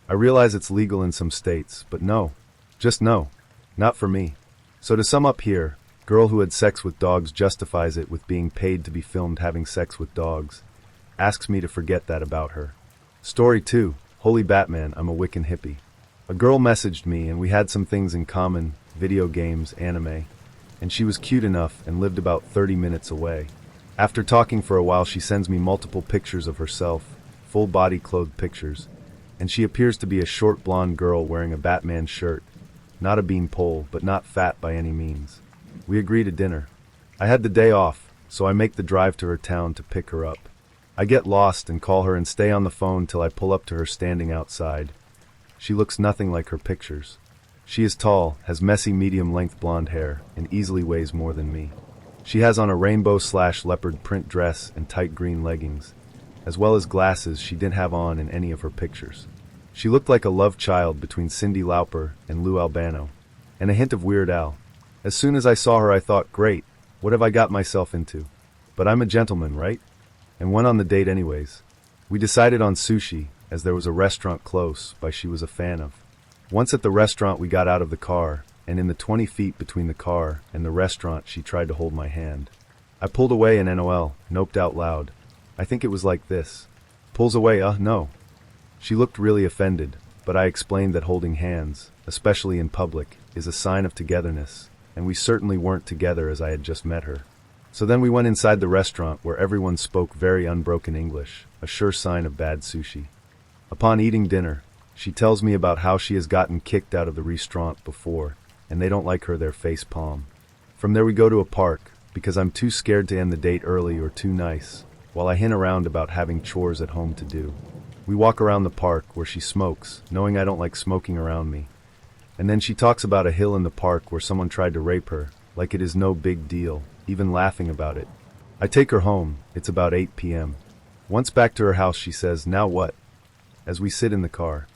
I realize it's legal in some states, but no. Just no. Not for me. So to sum up here, girl who had sex with dogs justifies it with being paid to be filmed having sex with dogs. Asks me to forget that about her. Story 2. Holy Batman, I'm a Wiccan hippie. A girl messaged me and we had some things in common, video games, anime, and she was cute enough and lived about 30 minutes away. After talking for a while, she sends me multiple pictures of herself, full body clothed pictures, and she appears to be a short blonde girl wearing a Batman shirt, not a beanpole, but not fat by any means. We agree to dinner. I had the day off, so I make the drive to her town to pick her up. I get lost and call her and stay on the phone till I pull up to her standing outside. She looks nothing like her pictures. She is tall, has messy medium-length blonde hair, and easily weighs more than me. She has on a rainbow/leopard print dress and tight green leggings, as well as glasses she didn't have on in any of her pictures. She looked like a love child between Cyndi Lauper and Lou Albano, and a hint of Weird Al. As soon as I saw her I thought, great, what have I got myself into? But I'm a gentleman, right? And went on the date anyways. We decided on sushi, as there was a restaurant close by she was a fan of. Once at the restaurant we got out of the car, and in the 20 feet between the car and the restaurant she tried to hold my hand. I pulled away and NOL, noped out loud. I think it was like this. Pulls away, no. She looked really offended, but I explained that holding hands, especially in public, is a sign of togetherness, and we certainly weren't together as I had just met her. So then we went inside the restaurant where everyone spoke very unbroken English, a sure sign of bad sushi. Upon eating dinner, she tells me about how she has gotten kicked out of the restaurant before, and they don't like her their face palm. From there we go to a park, because I'm too scared to end the date early or too nice, while I hint around about having chores at home to do. We walk around the park where she smokes, knowing I don't like smoking around me. And then she talks about a hill in the park where someone tried to rape her, like it is no big deal, even laughing about it. I take her home, it's about 8 p.m. Once back to her house she says, now what? As we sit in the car,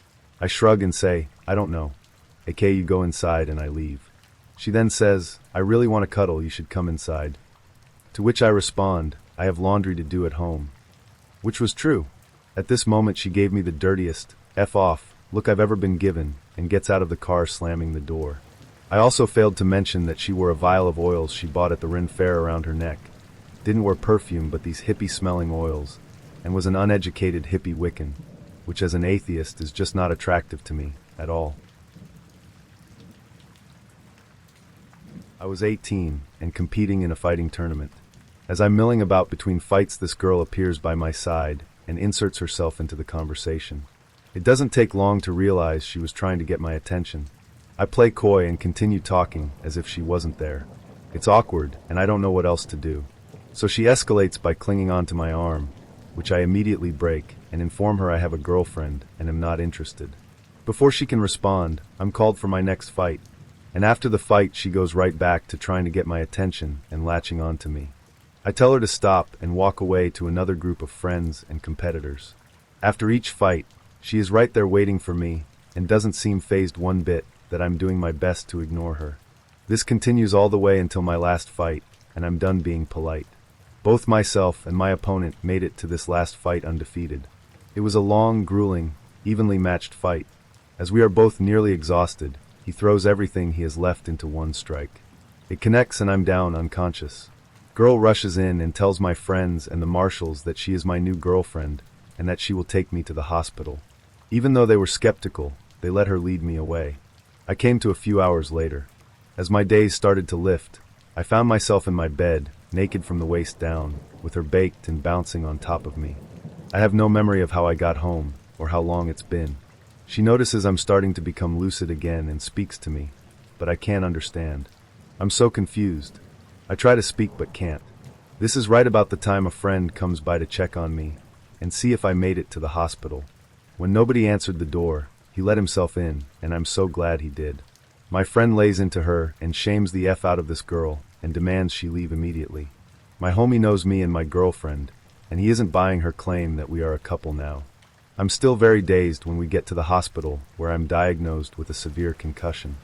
I shrug and say, I don't know. Okay, you go inside and I leave. She then says, I really want to cuddle, you should come inside. To which I respond, I have laundry to do at home. Which was true. At this moment she gave me the dirtiest, F off, look I've ever been given, and gets out of the car slamming the door. I also failed to mention that she wore a vial of oils she bought at the Ren Fair around her neck. Didn't wear perfume but these hippie-smelling oils, and was an uneducated hippie Wiccan, which as an atheist is just not attractive to me, at all. I was 18, and competing in a fighting tournament. As I'm milling about between fights this girl appears by my side, and inserts herself into the conversation. It doesn't take long to realize she was trying to get my attention. I play coy and continue talking as if she wasn't there. It's awkward, and I don't know what else to do. So she escalates by clinging onto my arm, which I immediately break, and inform her I have a girlfriend and am not interested. Before she can respond, I'm called for my next fight, and after the fight she goes right back to trying to get my attention and latching on to me. I tell her to stop and walk away to another group of friends and competitors. After each fight, she is right there waiting for me and doesn't seem fazed one bit that I'm doing my best to ignore her. This continues all the way until my last fight, and I'm done being polite. Both myself and my opponent made it to this last fight undefeated. It was a long, grueling, evenly matched fight. As we are both nearly exhausted, he throws everything he has left into one strike. It connects and I'm down unconscious. Girl rushes in and tells my friends and the marshals that she is my new girlfriend and that she will take me to the hospital. Even though they were skeptical, they let her lead me away. I came to a few hours later. As my days started to lift, I found myself in my bed, naked from the waist down, with her baked and bouncing on top of me. I have no memory of how I got home, or how long it's been. She notices I'm starting to become lucid again and speaks to me, but I can't understand. I'm so confused. I try to speak but can't. This is right about the time a friend comes by to check on me and see if I made it to the hospital. When nobody answered the door, he let himself in, and I'm so glad he did. My friend lays into her and shames the F out of this girl and demands she leave immediately. My homie knows me and my girlfriend, and he isn't buying her claim that we are a couple now. I'm still very dazed when we get to the hospital, where I'm diagnosed with a severe concussion.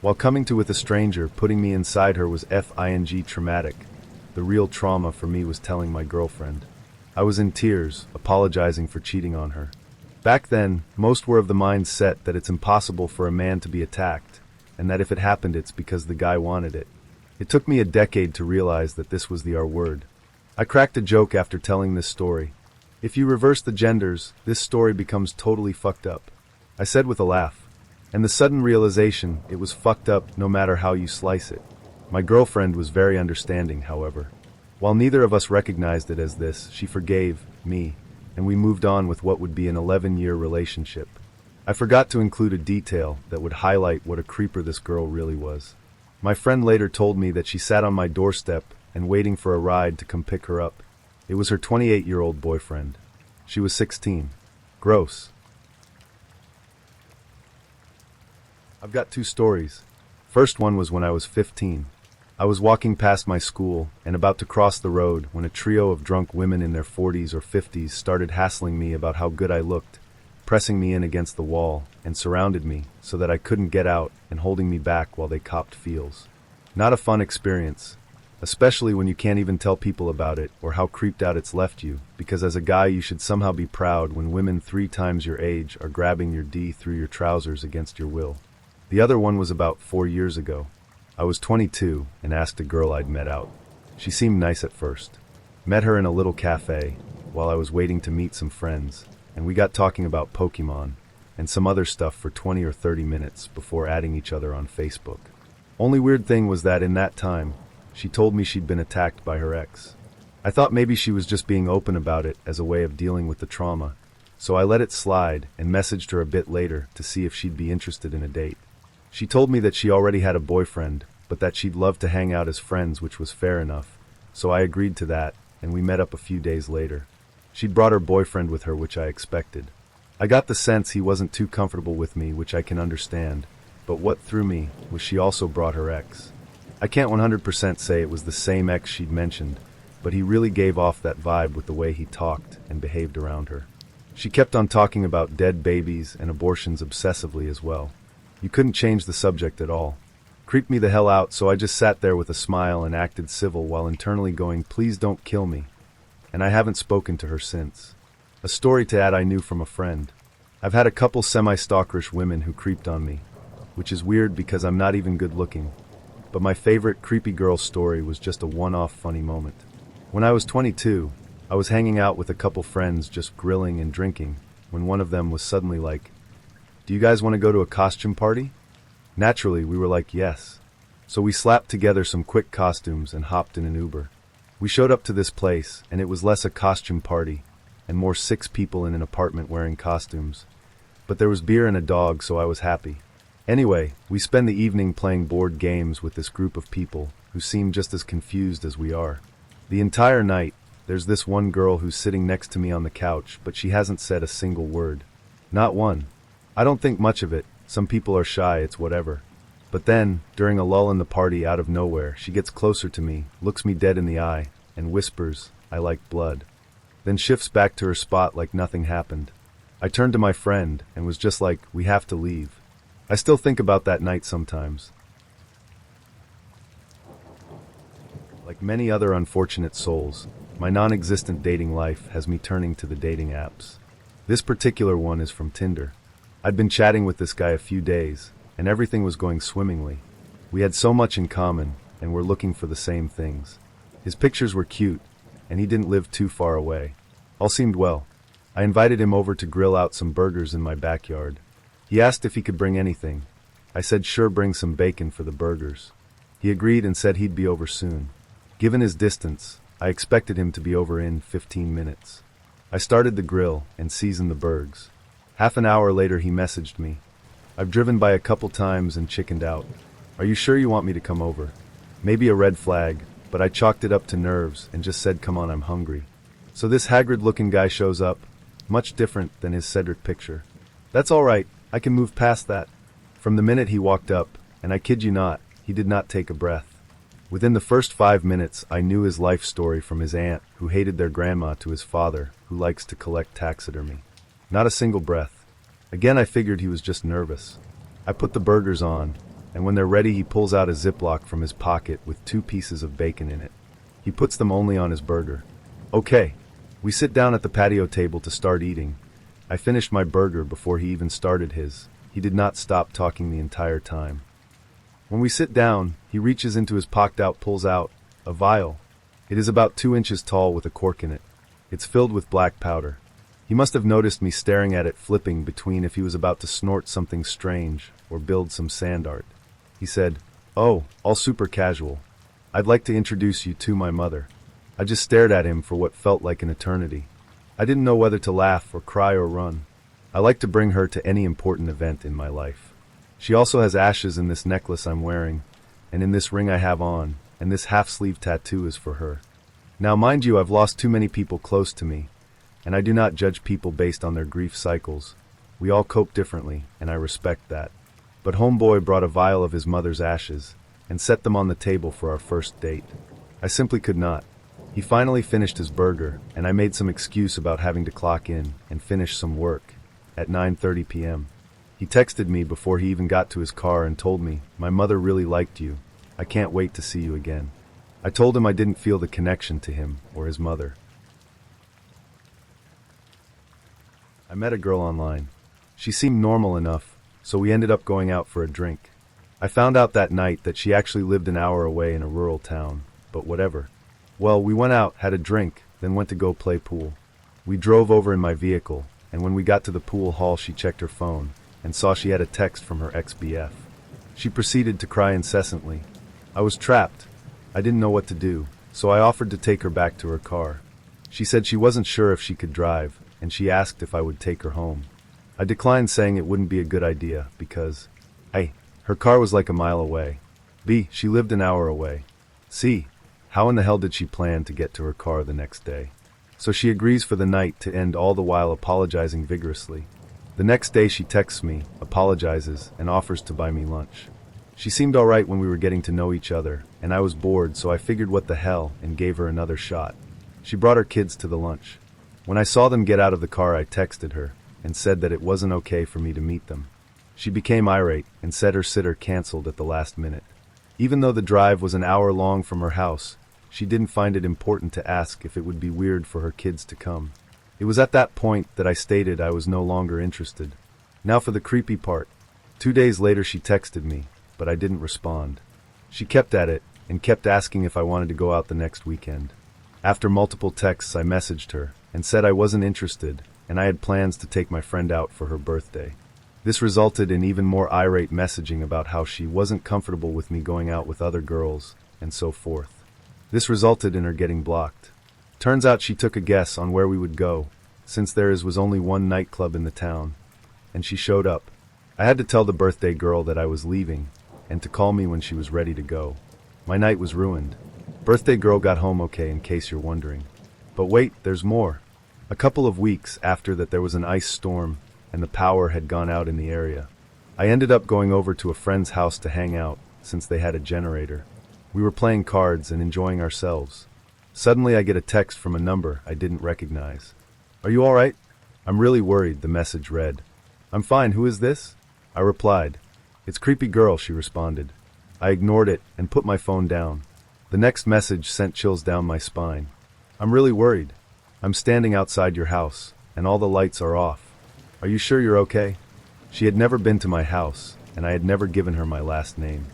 While coming to with a stranger, putting me inside her was FING traumatic. The real trauma for me was telling my girlfriend. I was in tears, apologizing for cheating on her. Back then, most were of the mindset that it's impossible for a man to be attacked, and that if it happened it's because the guy wanted it. It took me a decade to realize that this was the R word. I cracked a joke after telling this story. If you reverse the genders, this story becomes totally fucked up. I said with a laugh. And the sudden realization, it was fucked up no matter how you slice it. My girlfriend was very understanding, however. While neither of us recognized it as this, she forgave me, and we moved on with what would be an 11-year relationship. I forgot to include a detail that would highlight what a creeper this girl really was. My friend later told me that she sat on my doorstep and waiting for a ride to come pick her up. It was her 28-year-old boyfriend. She was 16. Gross. I've got two stories. First one was when I was 15. I was walking past my school and about to cross the road when a trio of drunk women in their 40s or 50s started hassling me about how good I looked, pressing me in against the wall, and surrounded me so that I couldn't get out and holding me back while they copped feels. Not a fun experience, especially when you can't even tell people about it or how creeped out it's left you, because as a guy you should somehow be proud when women 3 times your age are grabbing your D through your trousers against your will. The other one was about 4 years ago. I was 22 and asked a girl I'd met out. She seemed nice at first. Met her in a little cafe while I was waiting to meet some friends, and we got talking about Pokemon and some other stuff for 20 or 30 minutes before adding each other on Facebook. Only weird thing was that in that time, she told me she'd been attacked by her ex. I thought maybe she was just being open about it as a way of dealing with the trauma, so I let it slide and messaged her a bit later to see if she'd be interested in a date. She told me that she already had a boyfriend, but that she'd love to hang out as friends, which was fair enough, so I agreed to that, and we met up a few days later. She'd brought her boyfriend with her, which I expected. I got the sense he wasn't too comfortable with me, which I can understand, but what threw me was she also brought her ex. I can't 100% say it was the same ex she'd mentioned, but he really gave off that vibe with the way he talked and behaved around her. She kept on talking about dead babies and abortions obsessively as well. You couldn't change the subject at all. Creeped me the hell out, so I just sat there with a smile and acted civil while internally going, please don't kill me. And I haven't spoken to her since. A story to add I knew from a friend. I've had a couple semi-stalkerish women who creeped on me, which is weird because I'm not even good looking. But my favorite creepy girl story was just a one-off funny moment. When I was 22, I was hanging out with a couple friends just grilling and drinking, when one of them was suddenly like, do you guys want to go to a costume party? Naturally, we were like, yes. So we slapped together some quick costumes and hopped in an Uber. We showed up to this place, and it was less a costume party, and more 6 people in an apartment wearing costumes. But there was beer and a dog, so I was happy. Anyway, we spend the evening playing board games with this group of people who seem just as confused as we are. The entire night, there's this one girl who's sitting next to me on the couch, but she hasn't said a single word. Not one. I don't think much of it. Some people are shy, it's whatever. But then, during a lull in the party out of nowhere, she gets closer to me, looks me dead in the eye, and whispers, I like blood. Then shifts back to her spot like nothing happened. I turned to my friend and was just like, we have to leave. I still think about that night sometimes. Like many other unfortunate souls, my non-existent dating life has me turning to the dating apps. This particular one is from Tinder. I'd been chatting with this guy a few days, and everything was going swimmingly. We had so much in common, and were looking for the same things. His pictures were cute, and he didn't live too far away. All seemed well. I invited him over to grill out some burgers in my backyard. He asked if he could bring anything. I said sure, bring some bacon for the burgers. He agreed and said he'd be over soon. Given his distance, I expected him to be over in 15 minutes. I started the grill and seasoned the burgers. Half an hour later he messaged me. I've driven by a couple times and chickened out. Are you sure you want me to come over? Maybe a red flag, but I chalked it up to nerves and just said come on, I'm hungry. So this haggard-looking guy shows up, much different than his Cedric picture. That's all right, I can move past that. From the minute he walked up, and I kid you not, he did not take a breath. Within the first 5 minutes, I knew his life story from his aunt, who hated their grandma, to his father, who likes to collect taxidermy. Not a single breath. Again, I figured he was just nervous. I put the burgers on, and when they're ready, he pulls out a Ziploc from his pocket with 2 pieces of bacon in it. He puts them only on his burger. Okay. We sit down at the patio table to start eating. I finished my burger before he even started his. He did not stop talking the entire time. When we sit down, he reaches into his pocket out, pulls out a vial. It is about 2 inches tall with a cork in it. It's filled with black powder. He must have noticed me staring at it, flipping between if he was about to snort something strange or build some sand art. He said, "Oh, all super casual. I'd like to introduce you to my mother." I just stared at him for what felt like an eternity. I didn't know whether to laugh or cry or run. I like to bring her to any important event in my life. She also has ashes in this necklace I'm wearing, and in this ring I have on, and this half-sleeve tattoo is for her. Now mind you, I've lost too many people close to me, and I do not judge people based on their grief cycles. We all cope differently, and I respect that. But homeboy brought a vial of his mother's ashes, and set them on the table for our first date. I simply could not. He finally finished his burger, and I made some excuse about having to clock in and finish some work at 9:30 p.m. He texted me before he even got to his car and told me, "My mother really liked you, I can't wait to see you again. I told him I didn't feel the connection to him or his mother. I met a girl online. She seemed normal enough, so we ended up going out for a drink. I found out that night that she actually lived an hour away in a rural town, but whatever. Well, we went out, had a drink, then went to go play pool. We drove over in my vehicle, and when we got to the pool hall she checked her phone and saw she had a text from her ex-BF. She proceeded to cry incessantly. I was trapped. I didn't know what to do, so I offered to take her back to her car. She said she wasn't sure if she could drive, and she asked if I would take her home. I declined, saying it wouldn't be a good idea because A. Her car was like a mile away. B. She lived an hour away. C. How in the hell did she plan to get to her car the next day? So she agrees for the night to end, all the while apologizing vigorously. The next day she texts me, apologizes, and offers to buy me lunch. She seemed alright when we were getting to know each other, and I was bored, so I figured what the hell and gave her another shot. She brought her kids to the lunch. When I saw them get out of the car I texted her and said that it wasn't okay for me to meet them. She became irate and said her sitter canceled at the last minute. Even though the drive was an hour long from her house, she didn't find it important to ask if it would be weird for her kids to come. It was at that point that I stated I was no longer interested. Now for the creepy part. 2 days later she texted me, but I didn't respond. She kept at it and kept asking if I wanted to go out the next weekend. After multiple texts I messaged her and said I wasn't interested and I had plans to take my friend out for her birthday. This resulted in even more irate messaging about how she wasn't comfortable with me going out with other girls and so forth. This resulted in her getting blocked. Turns out she took a guess on where we would go, since there was only one nightclub in the town, and she showed up. I had to tell the birthday girl that I was leaving and to call me when she was ready to go. My night was ruined. Birthday girl got home okay, in case you're wondering. But wait, there's more. A couple of weeks after that there was an ice storm and the power had gone out in the area. I ended up going over to a friend's house to hang out since they had a generator. We were playing cards and enjoying ourselves. Suddenly I get a text from a number I didn't recognize. "Are you alright?" "I'm really worried," the message read. "I'm fine, who is this?" I replied. "It's creepy girl," she responded. I ignored it and put my phone down. The next message sent chills down my spine. "I'm really worried. I'm standing outside your house, and all the lights are off. Are you sure you're okay?" She had never been to my house, and I had never given her my last name.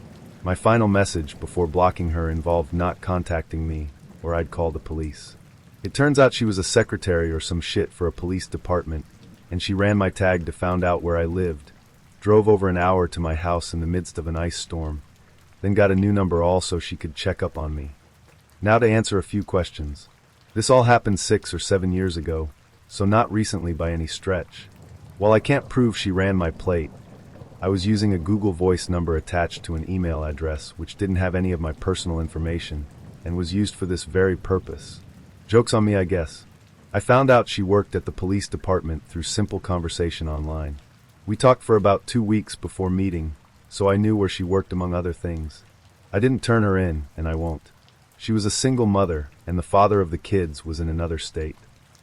My final message before blocking her involved not contacting me, or I'd call the police. It turns out she was a secretary or some shit for a police department, and she ran my tag to find out where I lived, drove over an hour to my house in the midst of an ice storm, then got a new number all so she could check up on me. Now to answer a few questions. This all happened 6 or 7 years ago, so not recently by any stretch. While I can't prove she ran my plate, I was using a Google Voice number attached to an email address which didn't have any of my personal information and was used for this very purpose. Joke's on me, I guess. I found out she worked at the police department through simple conversation online. We talked for about 2 weeks before meeting, so I knew where she worked among other things. I didn't turn her in, and I won't. She was a single mother, and the father of the kids was in another state.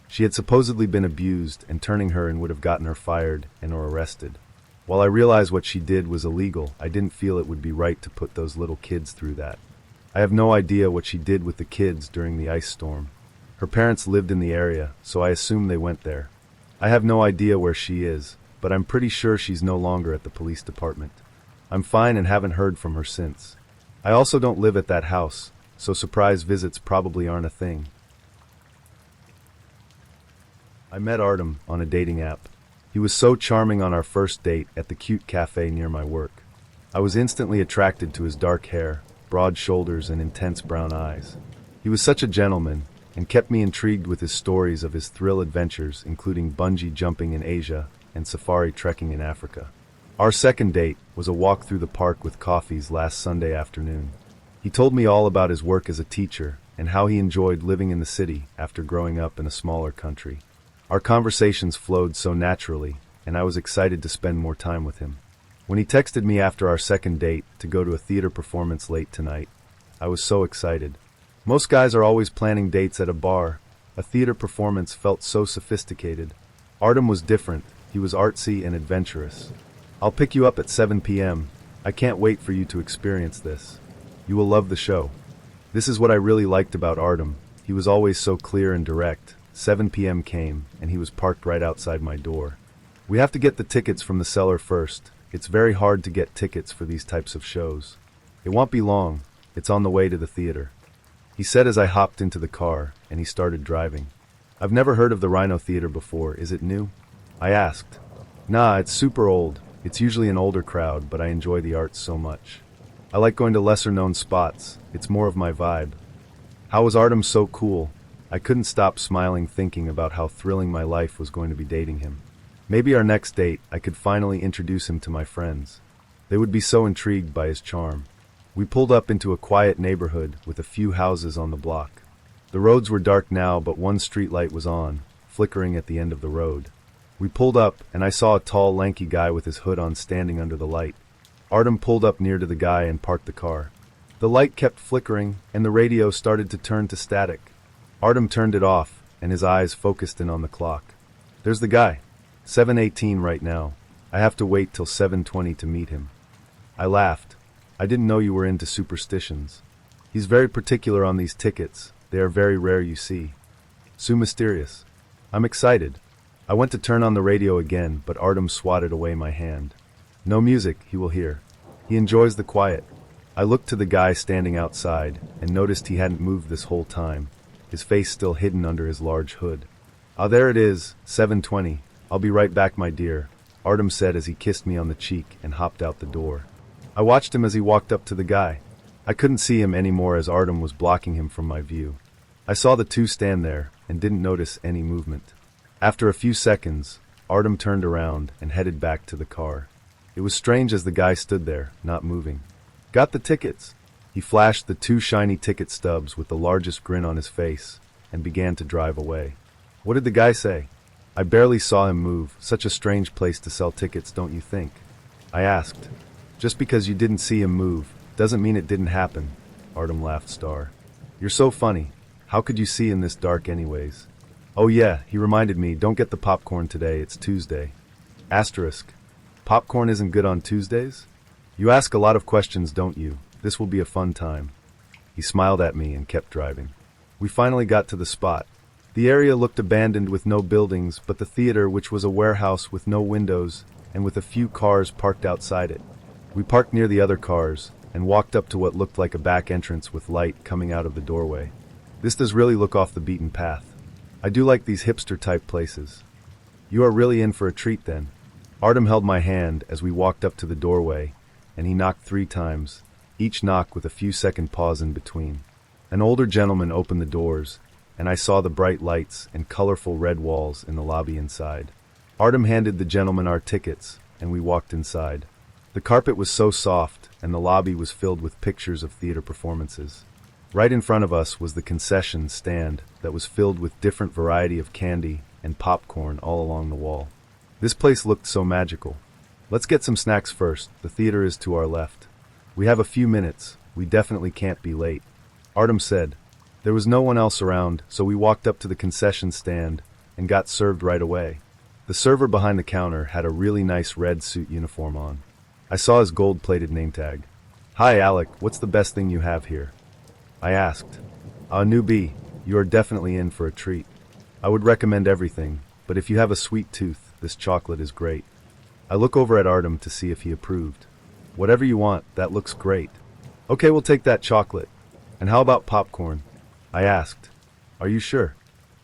She had supposedly been abused, and turning her in would have gotten her fired and or arrested. While I realized what she did was illegal, I didn't feel it would be right to put those little kids through that. I have no idea what she did with the kids during the ice storm. Her parents lived in the area, so I assume they went there. I have no idea where she is, but I'm pretty sure she's no longer at the police department. I'm fine and haven't heard from her since. I also don't live at that house, so surprise visits probably aren't a thing. I met Artem on a dating app. He was so charming on our first date at the cute cafe near my work. I was instantly attracted to his dark hair, broad shoulders, and intense brown eyes. He was such a gentleman, and kept me intrigued with his stories of his thrill adventures, including bungee jumping in Asia and safari trekking in Africa. Our second date was a walk through the park with coffees last Sunday afternoon. He told me all about his work as a teacher and how he enjoyed living in the city after growing up in a smaller country. Our conversations flowed so naturally, and I was excited to spend more time with him. When he texted me after our second date to go to a theater performance late tonight, I was so excited. Most guys are always planning dates at a bar. A theater performance felt so sophisticated. Artem was different. He was artsy and adventurous. "I'll pick you up at 7 p.m. I can't wait for you to experience this." You will love the show. This is what I really liked about Artem. He was always so clear and direct. 7 p.m. came, and he was parked right outside my door. We have to get the tickets from the seller first. It's very hard to get tickets for these types of shows. It won't be long. It's on the way to the theater. He said as I hopped into the car, and he started driving. I've never heard of the Rhino Theater before. Is it new? I asked. Nah, it's super old. It's usually an older crowd, but I enjoy the arts so much. I like going to lesser-known spots. It's more of my vibe. How was Artem so cool? I couldn't stop smiling thinking about how thrilling my life was going to be dating him. Maybe our next date, I could finally introduce him to my friends. They would be so intrigued by his charm. We pulled up into a quiet neighborhood with a few houses on the block. The roads were dark now, but one street light was on, flickering at the end of the road. We pulled up, and I saw a tall, lanky guy with his hood on standing under the light. Artem pulled up near to the guy and parked the car. The light kept flickering, and the radio started to turn to static. Artem turned it off, and his eyes focused in on the clock. There's the guy. 7:18 right now. I have to wait till 7:20 to meet him. I laughed. I didn't know you were into superstitions. He's very particular on these tickets. They are very rare, you see. So mysterious. I'm excited. I went to turn on the radio again, but Artem swatted away my hand. No music, he will hear. He enjoys the quiet. I looked to the guy standing outside and noticed he hadn't moved this whole time, his face still hidden under his large hood. Ah, there it is, 7:20. I'll be right back, my dear, Artem said as he kissed me on the cheek and hopped out the door. I watched him as he walked up to the guy. I couldn't see him anymore as Artem was blocking him from my view. I saw the two stand there and didn't notice any movement. After a few seconds, Artem turned around and headed back to the car. It was strange as the guy stood there, not moving. Got the tickets. He flashed the 2 shiny ticket stubs with the largest grin on his face and began to drive away. What did the guy say? I barely saw him move. Such a strange place to sell tickets, don't you think? I asked. Just because you didn't see him move doesn't mean it didn't happen, Artem laughed star. You're so funny. How could you see in this dark anyways? Oh yeah, he reminded me, don't get the popcorn today, it's Tuesday. Asterisk. Popcorn isn't good on Tuesdays? You ask a lot of questions, don't you? This will be a fun time. He smiled at me and kept driving. We finally got to the spot. The area looked abandoned with no buildings, but the theater, which was a warehouse with no windows and with a few cars parked outside it. We parked near the other cars and walked up to what looked like a back entrance with light coming out of the doorway. This does really look off the beaten path. I do like these hipster-type places. You are really in for a treat then. Artem held my hand as we walked up to the doorway, and he knocked 3 times, each knock with a few-second pause in between. An older gentleman opened the doors, and I saw the bright lights and colorful red walls in the lobby inside. Artem handed the gentleman our tickets, and we walked inside. The carpet was so soft, and the lobby was filled with pictures of theater performances. Right in front of us was the concession stand that was filled with different variety of candy and popcorn all along the wall. This place looked so magical. Let's get some snacks first. The theater is to our left. We have a few minutes. We definitely can't be late, Artem said. There was no one else around, so we walked up to the concession stand and got served right away. The server behind the counter had a really nice red suit uniform on. I saw his gold-plated name tag. Hi, Alec, what's the best thing you have here? I asked. Newbie, you are definitely in for a treat. I would recommend everything, but if you have a sweet tooth, this chocolate is great. I look over at Artem to see if he approved. Whatever you want, that looks great. Okay, we'll take that chocolate. And how about popcorn? I asked. Are you sure?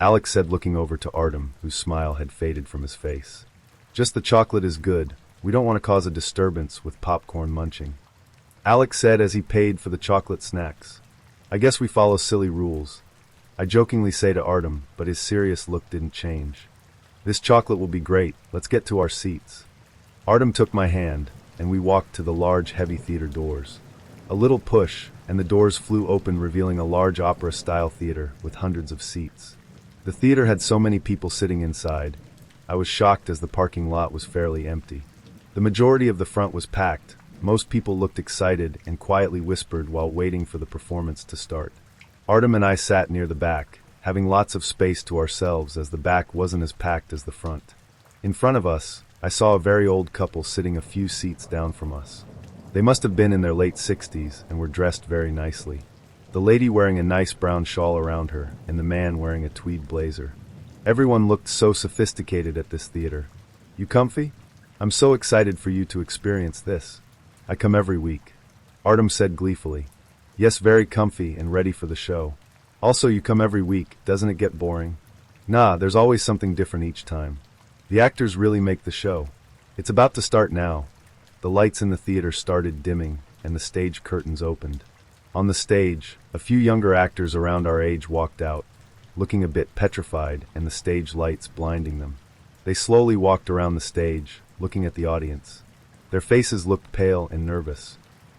Alex said, looking over to Artem, whose smile had faded from his face. Just the chocolate is good. We don't want to cause a disturbance with popcorn munching. Alex said as he paid for the chocolate snacks. I guess we follow silly rules. I jokingly say to Artem, but his serious look didn't change. This chocolate will be great. Let's get to our seats. Artem took my hand, and we walked to the large, heavy theater doors. A little push, and the doors flew open, revealing a large opera-style theater with hundreds of seats. The theater had so many people sitting inside. I was shocked as the parking lot was fairly empty. The majority of the front was packed. Most people looked excited and quietly whispered while waiting for the performance to start. Artem and I sat near the back, having lots of space to ourselves as the back wasn't as packed as the front. In front of us, I saw a very old couple sitting a few seats down from us. They must have been in their late 60s and were dressed very nicely. The lady wearing a nice brown shawl around her, and the man wearing a tweed blazer. Everyone looked so sophisticated at this theater. You comfy? I'm so excited for you to experience this. I come every week. Artem said gleefully. Yes, very comfy and ready for the show. Also, you come every week, doesn't it get boring? Nah, there's always something different each time. The actors really make the show. It's about to start now. The lights in the theater started dimming, and the stage curtains opened. On the stage, a few younger actors around our age walked out, looking a bit petrified and the stage lights blinding them. They slowly walked around the stage, looking at the audience. Their faces looked pale and nervous.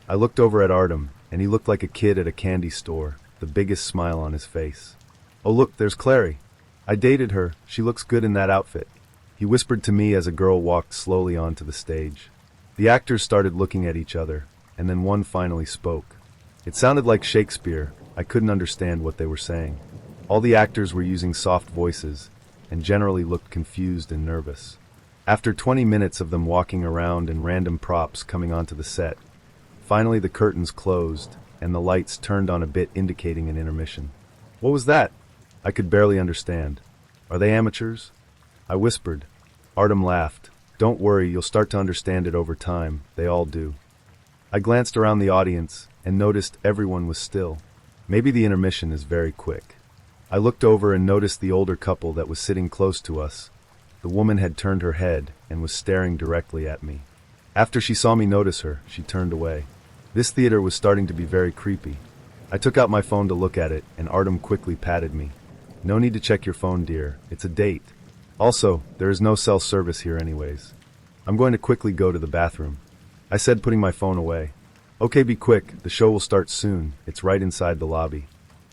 I looked over at Artem, and he looked like a kid at a candy store, the biggest smile on his face. Oh look, there's Clary. I dated her, she looks good in that outfit. He whispered to me as a girl walked slowly onto the stage. The actors started looking at each other, and then one finally spoke. It sounded like Shakespeare. I couldn't understand what they were saying. All the actors were using soft voices, and generally looked confused and nervous. After 20 minutes of them walking around and random props coming onto the set, finally the curtains closed, and the lights turned on a bit indicating an intermission. What was that? I could barely understand. Are they amateurs? I whispered. Artem laughed. Don't worry, you'll start to understand it over time. They all do. I glanced around the audience and noticed everyone was still. Maybe the intermission is very quick. I looked over and noticed the older couple that was sitting close to us. The woman had turned her head and was staring directly at me. After she saw me notice her, she turned away. This theater was starting to be very creepy. I took out my phone to look at it, and Artem quickly patted me. No need to check your phone, dear. It's a date. Also, there is no cell service here anyways. I'm going to quickly go to the bathroom, I said, putting my phone away. Okay, be quick. The show will start soon. It's right inside the lobby.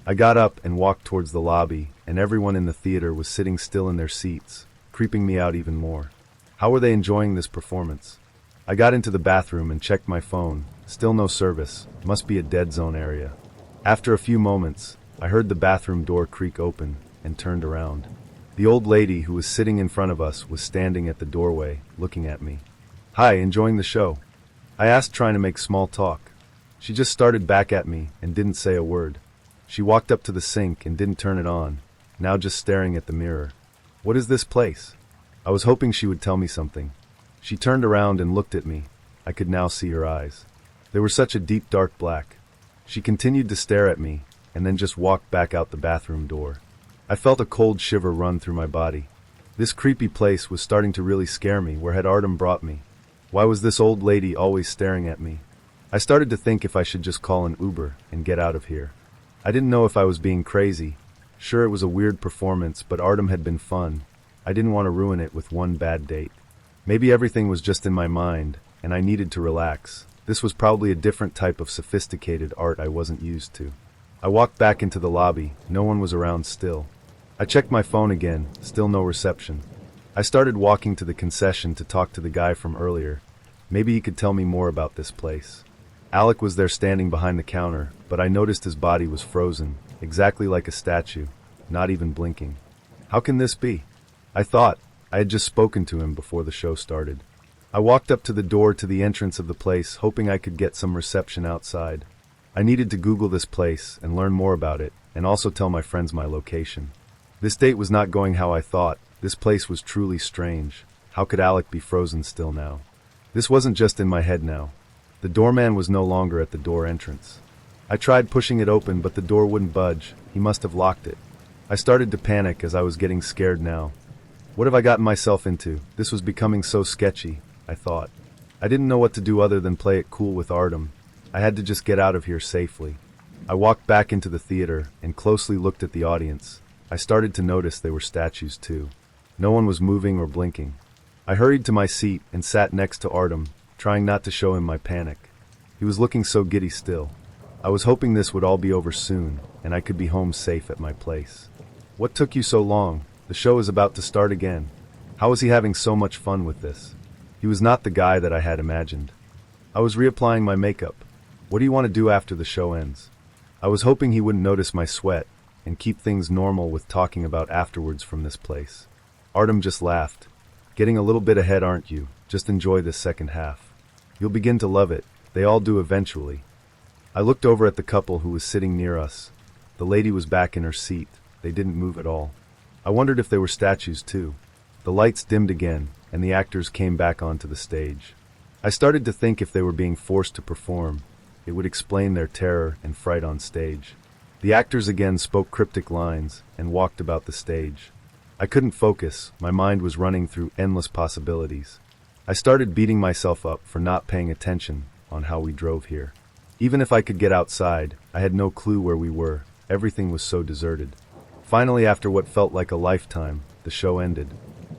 I got up and walked towards the lobby, and everyone in the theater was sitting still in their seats, creeping me out even more. How were they enjoying this performance? I got into the bathroom and checked my phone. Still no service. Must be a dead zone area. After a few moments, I heard the bathroom door creak open and turned around. The old lady who was sitting in front of us was standing at the doorway, looking at me. Hi, enjoying the show? I asked, trying to make small talk. She just started back at me and didn't say a word. She walked up to the sink and didn't turn it on, now just staring at the mirror. What is this place? I was hoping she would tell me something. She turned around and looked at me. I could now see her eyes. They were such a deep dark black. She continued to stare at me, and then just walked back out the bathroom door. I felt a cold shiver run through my body. This creepy place was starting to really scare me. Where had Artem brought me? Why was this old lady always staring at me? I started to think if I should just call an Uber and get out of here. I didn't know if I was being crazy. Sure, it was a weird performance, but Artem had been fun. I didn't want to ruin it with one bad date. Maybe everything was just in my mind, and I needed to relax. This was probably a different type of sophisticated art I wasn't used to. I walked back into the lobby. No one was around still. I checked my phone again. Still no reception. I started walking to the concession to talk to the guy from earlier. Maybe he could tell me more about this place. Alec was there standing behind the counter, but I noticed his body was frozen, exactly like a statue, not even blinking. How can this be? I thought. I had just spoken to him before the show started. I walked up to the door to the entrance of the place, hoping I could get some reception outside. I needed to Google this place and learn more about it, and also tell my friends my location. This date was not going how I thought. This place was truly strange. How could Alec be frozen still now? This wasn't just in my head now. The doorman was no longer at the door entrance. I tried pushing it open, but the door wouldn't budge. He must have locked it. I started to panic as I was getting scared now. What have I gotten myself into? This was becoming so sketchy, I thought. I didn't know what to do other than play it cool with Artem. I had to just get out of here safely. I walked back into the theater and closely looked at the audience. I started to notice they were statues too. No one was moving or blinking. I hurried to my seat and sat next to Artem, trying not to show him my panic. He was looking so giddy still. I was hoping this would all be over soon, and I could be home safe at my place. What took you so long? The show is about to start again. How was he having so much fun with this? He was not the guy that I had imagined. I was reapplying my makeup. What do you want to do after the show ends? I was hoping he wouldn't notice my sweat and keep things normal with talking about afterwards from this place. Artem just laughed. Getting a little bit ahead, aren't you? Just enjoy this second half. You'll begin to love it. They all do eventually. I looked over at the couple who was sitting near us. The lady was back in her seat. They didn't move at all. I wondered if they were statues too. The lights dimmed again, and the actors came back onto the stage. I started to think if they were being forced to perform, it would explain their terror and fright on stage. The actors again spoke cryptic lines and walked about the stage. I couldn't focus. My mind was running through endless possibilities. I started beating myself up for not paying attention on how we drove here. Even if I could get outside, I had no clue where we were. Everything was so deserted. Finally, after what felt like a lifetime, the show ended.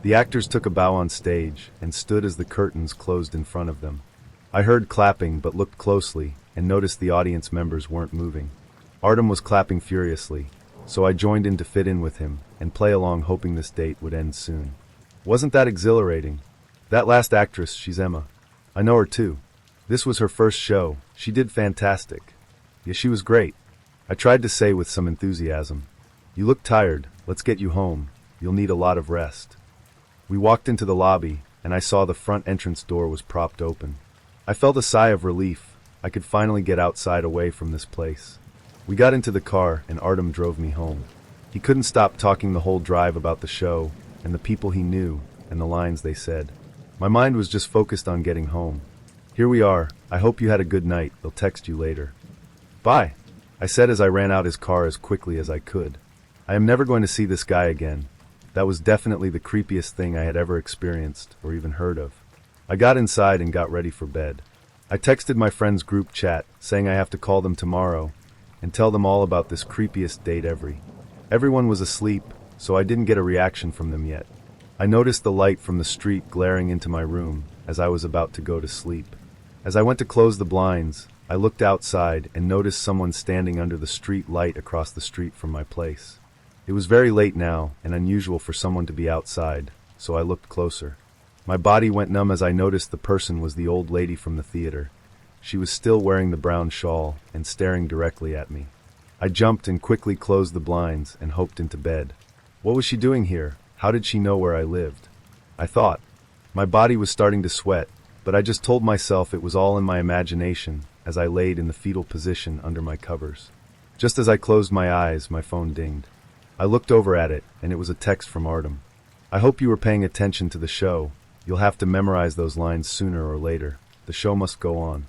The actors took a bow on stage and stood as the curtains closed in front of them. I heard clapping but looked closely and noticed the audience members weren't moving. Artem was clapping furiously, so I joined in to fit in with him and play along, hoping this date would end soon. Wasn't that exhilarating? That last actress, she's Emma. I know her too. This was her first show. She did fantastic. Yeah, she was great. I tried to say with some enthusiasm. You look tired. Let's get you home. You'll need a lot of rest. We walked into the lobby, and I saw the front entrance door was propped open. I felt a sigh of relief. I could finally get outside away from this place. We got into the car, and Artem drove me home. He couldn't stop talking the whole drive about the show, and the people he knew, and the lines they said. My mind was just focused on getting home. Here we are. I hope you had a good night. They'll text you later. Bye, I said as I ran out his car as quickly as I could. I am never going to see this guy again. That was definitely the creepiest thing I had ever experienced or even heard of. I got inside and got ready for bed. I texted my friend's group chat saying I have to call them tomorrow and tell them all about this creepiest date ever. Everyone was asleep, so I didn't get a reaction from them yet. I noticed the light from the street glaring into my room as I was about to go to sleep. As I went to close the blinds, I looked outside and noticed someone standing under the street light across the street from my place. It was very late now and unusual for someone to be outside, so I looked closer. My body went numb as I noticed the person was the old lady from the theater. She was still wearing the brown shawl and staring directly at me. I jumped and quickly closed the blinds and hoped into bed. What was she doing here? How did she know where I lived? I thought. My body was starting to sweat, but I just told myself it was all in my imagination as I laid in the fetal position under my covers. Just as I closed my eyes, my phone dinged. I looked over at it, and it was a text from Artem. I hope you were paying attention to the show. You'll have to memorize those lines sooner or later. The show must go on.